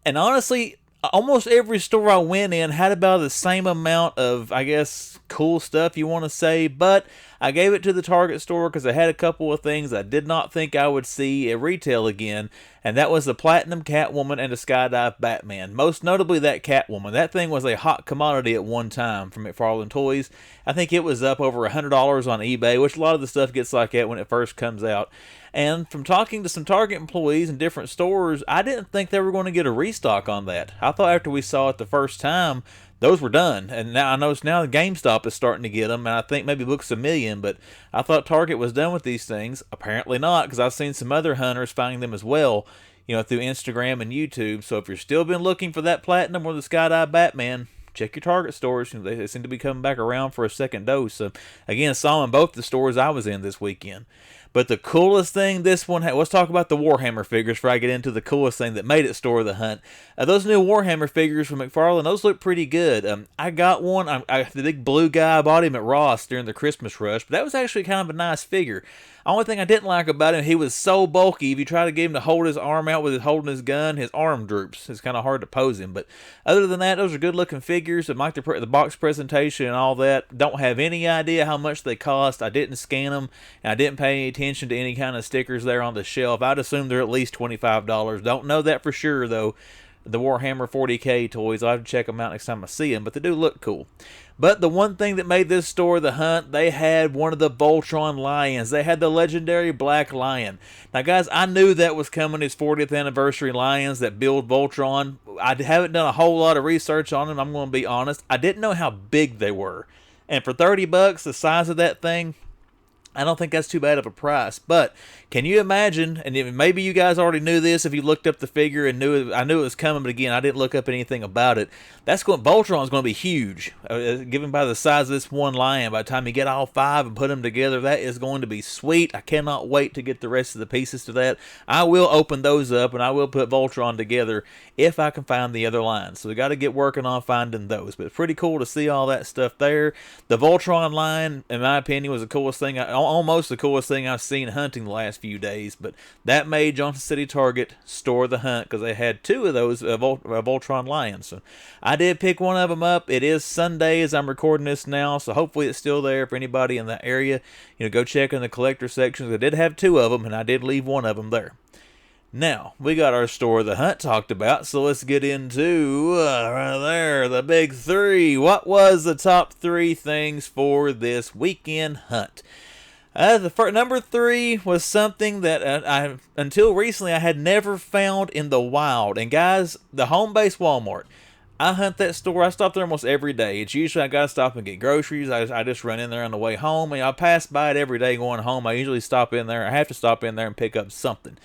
And honestly, almost every store I went in had about the same amount of, I guess, cool stuff you want to say, but I gave it to the Target store because I had a couple of things I did not think I would see at retail again, and that was the Platinum Catwoman and the Skydive Batman. Most notably that Catwoman. That thing was a hot commodity at one time from McFarlane Toys. I think it was up over $100 on eBay, which a lot of the stuff gets like that when it first comes out. And from talking to some Target employees in different stores, I didn't think they were going to get a restock on that. I thought after we saw it the first time, those were done. And now I notice now the GameStop is starting to get them, and I think maybe Books A Million, but I thought Target was done with these things. Apparently not, because I've seen some other hunters finding them as well, you know, through Instagram and YouTube. So if you're still been looking for that Platinum or the Skydive Batman, check your Target stores. They seem to be coming back around for a second dose. So again, saw them in both the stores I was in this weekend. But the coolest thing this one had, let's talk about the Warhammer figures before I get into the coolest thing that made it Store of the Hunt. Those new Warhammer figures from McFarlane, those look pretty good. I got one, the big blue guy, I bought him at Ross during the Christmas rush, but that was actually kind of a nice figure. Only thing I didn't like about him, he was so bulky. If you try to get him to hold his arm out with holding his gun, his arm droops. It's kind of hard to pose him. But other than that, those are good looking figures. I like the box presentation and all that. Don't have any idea how much they cost. I didn't scan them, and I didn't pay any attention to any kind of stickers there on the shelf. I'd assume they're at least $25. Don't know that for sure, though. The Warhammer 40K toys, I'll have to check them out next time I see them, but they do look cool. But the one thing that made this Store of the Hunt, they had one of the Voltron lions. They had the legendary Black Lion. Now, guys, I knew that was coming, his 40th anniversary lions that build Voltron. I haven't done a whole lot of research on them, I'm going to be honest. I didn't know how big they were. And for $30, the size of that thing, I don't think that's too bad of a price. But can you imagine, and maybe you guys already knew this if you looked up the figure and I knew it was coming, but again, I didn't look up anything about it. Voltron's going to be huge, given by the size of this one lion. By the time you get all five and put them together, that is going to be sweet. I cannot wait to get the rest of the pieces to that. I will open those up, and I will put Voltron together if I can find the other lines. So we got to get working on finding those. But it's pretty cool to see all that stuff there. The Voltron line, in my opinion, was the coolest thing, almost the coolest thing I've seen hunting the last few days. But that made Johnson City Target Store of the Hunt because they had two of those Voltron lions. So I did pick one of them up. It is Sunday as I'm recording this now, so hopefully it's still there for anybody in that area. Go check in the collector sections. I did have two of them, and I did leave one of them there. Now, we got our Store of the Hunt talked about, so let's get into, right there, the big three. What was the top three things for this weekend hunt? Number three was something that until recently I had never found in the wild. And guys, the home base Walmart. I hunt that store. I stop there almost every day. It's usually I got to stop and get groceries. I just run in there on the way home. And I pass by it every day going home. I usually stop in there. I have to stop in there and pick up something.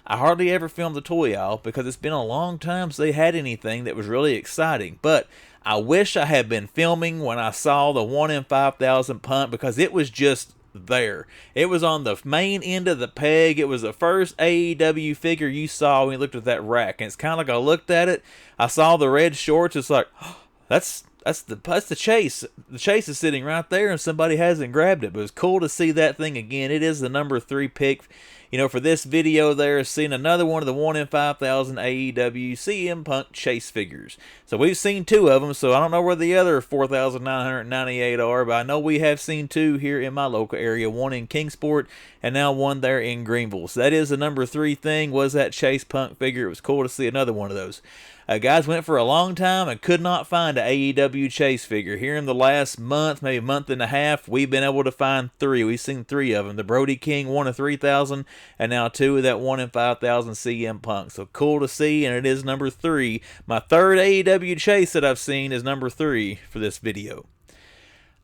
I hardly ever film the toy aisle because it's been a long time since they had anything that was really exciting. But I wish I had been filming when I saw the 1 in 5,000 punt because it was just there. It was on the main end of the peg. It was the first AEW figure you saw when you looked at that rack. And it's kind of like I looked at it. I saw the red shorts. It's like, oh, that's the chase. The chase is sitting right there and somebody hasn't grabbed it. But it's cool to see that thing again. It is the number 3 pick. For this video there, seeing another one of the 1 in 5,000 AEW CM Punk chase figures. So we've seen two of them, so I don't know where the other 4,998 are, but I know we have seen two here in my local area, one in Kingsport and now one there in Greenville. So that is the number 3 thing, was that chase Punk figure. It was cool to see another one of those. Guys, went for a long time and could not find an AEW chase figure. Here in the last month, maybe month and a half, we've been able to find 3. We've seen 3 of them. The Brody King 1 in 3,000 and now 2 of that 1 in 5,000 CM Punk. So cool to see, and it is number 3. My third AEW chase that I've seen is number 3 for this video.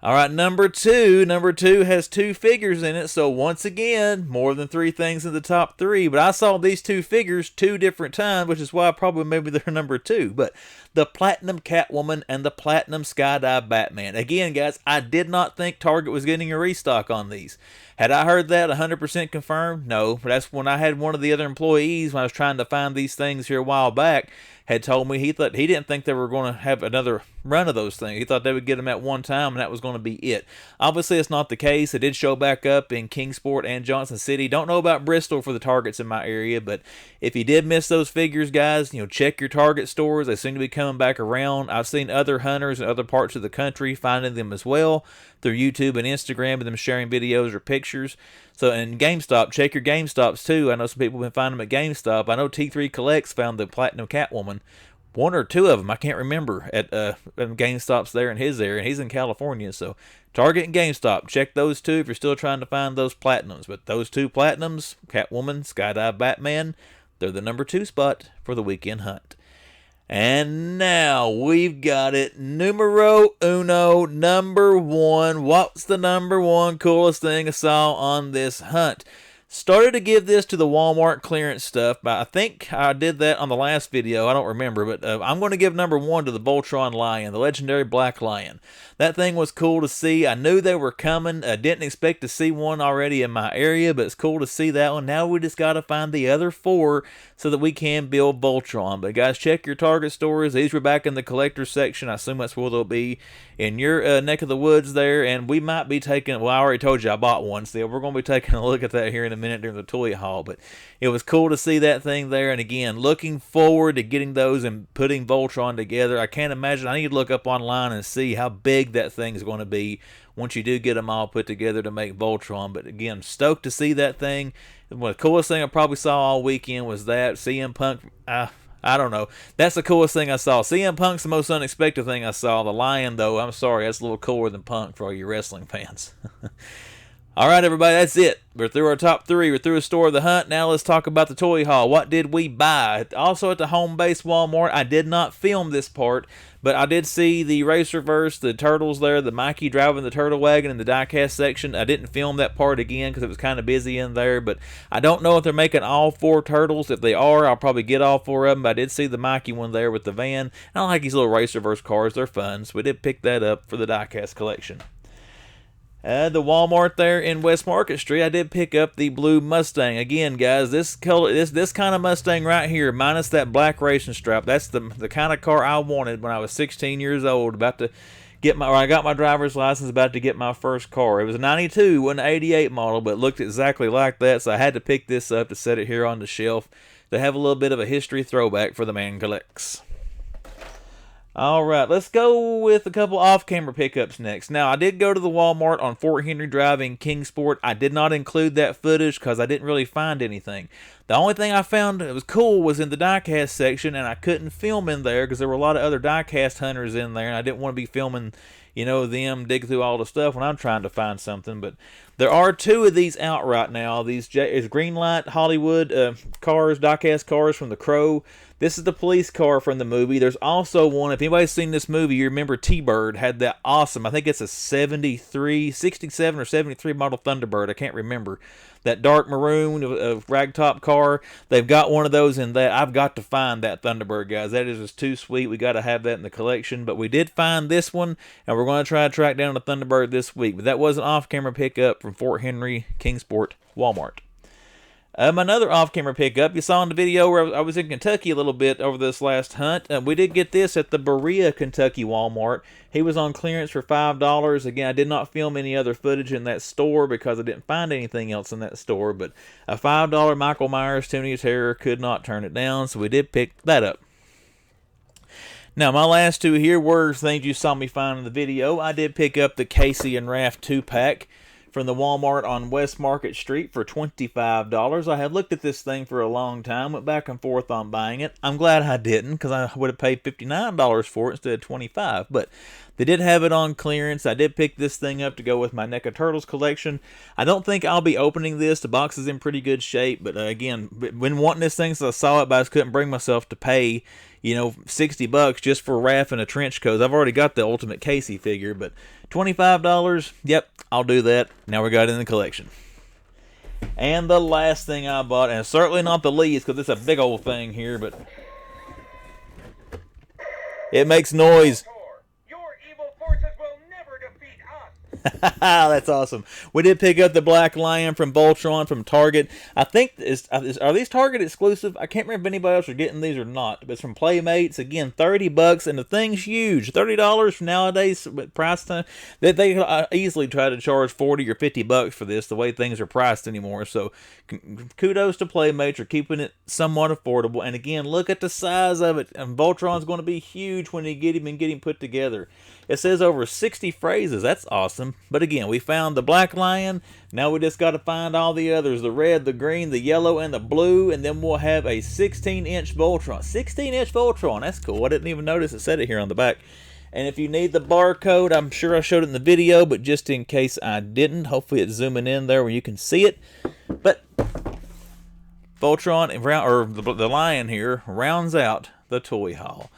All right, number two. Number two has two figures in it. So once again, more than three things in the top three. But I saw these two figures two different times, which is why probably maybe they're number two. But the Platinum Catwoman and the Platinum Skydive Batman. Again, guys, I did not think Target was getting a restock on these. Had I heard that 100% confirmed? No. But that's when I had one of the other employees, when I was trying to find these things here a while back, had told me he didn't think they were going to have another run of those things. He thought they would get them at one time, and that was going to be it. Obviously, it's not the case. It did show back up in Kingsport and Johnson City. Don't know about Bristol for the Targets in my area, but if you did miss those figures, guys, check your Target stores. They seem to be coming back around. I've seen other hunters in other parts of the country finding them as well through YouTube and Instagram, and them sharing videos or pictures. So, and GameStop, check your GameStops too. I know some people have been finding them at GameStop. I know T3 Collects found the Platinum Catwoman, one or two of them, I can't remember, at GameStops there in his area, and he's in California. So Target and GameStop, check those two if you're still trying to find those Platinums. But those two Platinums, Catwoman, Skydive Batman, they're the number two spot for the weekend hunt. And now we've got it. Numero uno, number one. What's the number one coolest thing I saw on this hunt? Started to give this to the Walmart clearance stuff, but I think I did that on the last video. I don't remember, but I'm going to give number one to the Voltron Lion, the legendary Black Lion. That thing was cool to see. I knew they were coming. I didn't expect to see one already in my area, but it's cool to see that one. Now we just got to find the other four so that we can build Voltron. But guys, check your Target stores. These were back in the collector's section. I assume that's where they'll be in your neck of the woods there. And we might be taking, well, I already told you I bought one, so we're going to be taking a look at that here in a minute during the toy haul. But it was cool to see that thing there. And again, looking forward to getting those and putting Voltron together. I can't imagine. I need to look up online and see how big that thing is going to be once you do get them all put together to make Voltron. But again, stoked to see that thing. Well, the coolest thing I probably saw all weekend was that CM Punk. I don't know. That's the coolest thing I saw. CM Punk's the most unexpected thing I saw. The Lion, though, I'm sorry, that's a little cooler than Punk for all you wrestling fans. All right, everybody, that's it. We're through our top three. We're through a store of the hunt. Now let's talk about the toy haul. What did we buy? Also at the home base Walmart, I did not film this part, but I did see the Racerverse, the turtles there, the Mikey driving the turtle wagon in the diecast section. I didn't film that part again because it was kind of busy in there, but I don't know if they're making all four turtles. If they are, I'll probably get all four of them, but I did see the Mikey one there with the van. I like these little Racerverse cars. They're fun, so we did pick that up for the diecast collection. The Walmart there in West Market Street, I did pick up the blue Mustang. Again, guys, this color, this kind of Mustang right here, minus that black racing strap, that's the kind of car I wanted when I was 16 years old, about to get my, or I got my driver's license, about to get my first car. It was a 92, wasn't an 88 model, but it looked exactly like that, so I had to pick this up to set it here on the shelf to have a little bit of a history throwback for the man collects. Alright, let's go with a couple off-camera pickups next. Now, I did go to the Walmart on Fort Henry Drive in Kingsport. I did not include that footage because I didn't really find anything. The only thing I found that was cool was in the diecast section, and I couldn't film in there because there were a lot of other diecast hunters in there, and I didn't want to be filming, them dig through all the stuff when I'm trying to find something. But there are two of these out right now. These is Greenlight Hollywood cars, diecast cars from The Crow. This is the police car from the movie. There's also one, if anybody's seen this movie, you remember T-Bird had that awesome, I think it's a 67 or 73 model Thunderbird, I can't remember. That dark maroon ragtop car, they've got one of those in that. I've got to find that Thunderbird, guys. That is just too sweet. We got to have that in the collection. But we did find this one, and we're going to try to track down the Thunderbird this week. But that was an off-camera pickup from Fort Henry, Kingsport, Walmart. Another off-camera pickup, you saw in the video where I was in Kentucky a little bit over this last hunt. We did get this at the Berea, Kentucky Walmart. He was on clearance for $5. Again, I did not film any other footage in that store because I didn't find anything else in that store. But a $5 Michael Myers Tony Terror, could not turn it down, so we did pick that up. Now, my last two here were things you saw me find in the video. I did pick up the Casey and Raft 2-pack from the Walmart on West Market Street for $25. I had looked at this thing for a long time, went back and forth on buying it. I'm glad I didn't, because I would have paid $59 for it instead of $25. But They did have it on clearance. I did pick this thing up to go with my NECA Turtles collection. I don't think I'll be opening this. The box is in pretty good shape, but again, been wanting this thing since I saw it, but I just couldn't bring myself to pay, you know, $60 just for Raph and a trench coat. I've already got the Ultimate Casey figure, but $25, yep, I'll do that. Now we got it in the collection. And the last thing I bought, and certainly not the least, because it's a big old thing here, but it makes noise. That's awesome. We did pick up the Black Lion from Voltron from Target. I think are these Target exclusive? I can't remember if anybody else are getting these or not. But it's from Playmates. Again, $30, and the thing's huge. $30 for nowadays with price time. They easily try to charge $40 or $50 for this. The way things are priced anymore. So kudos to Playmates for keeping it somewhat affordable. And again, look at the size of it. And Voltron's going to be huge when you get him put together. It says over 60 phrases. That's awesome. But again, we found the Black Lion. Now we just got to find all the others. The red, the green, the yellow, and the blue. And then we'll have a 16-inch Voltron. 16-inch Voltron. That's cool. I didn't even notice it said it here on the back. And if you need the barcode, I'm sure I showed it in the video. But just in case I didn't, hopefully it's zooming in there where you can see it. But Voltron, or the Lion here, rounds out the toy haul.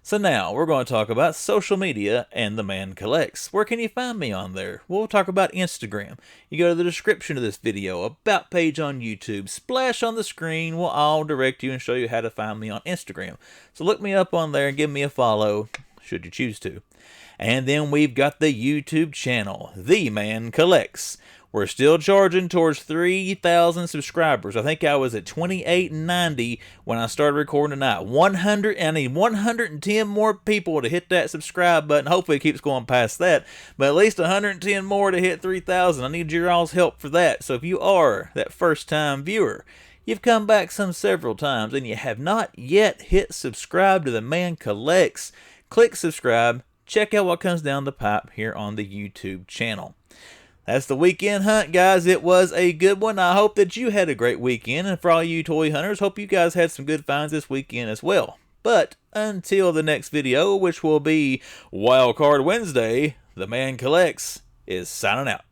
So now, we're going to talk about social media and The Man Collects. Where can you find me on there? We'll talk about Instagram. You go to the description of this video, about page on YouTube, splash on the screen, will all direct you and show you how to find me on Instagram. So look me up on there and give me a follow, should you choose to. And then we've got the YouTube channel, The Man Collects. We're still charging towards 3,000 subscribers. I think I was at 2890 when I started recording tonight. I need 110 more people to hit that subscribe button. Hopefully it keeps going past that. But at least 110 more to hit 3,000. I need your all's help for that. So if you are that first-time viewer, you've come back several times, and you have not yet hit subscribe to The Man Collects, click subscribe. Check out what comes down the pipe here on the YouTube channel. That's the weekend hunt, guys. It was a good one. I hope that you had a great weekend. And for all you toy hunters, hope you guys had some good finds this weekend as well. But until the next video, which will be Wildcard Wednesday, The Man Collects is signing out.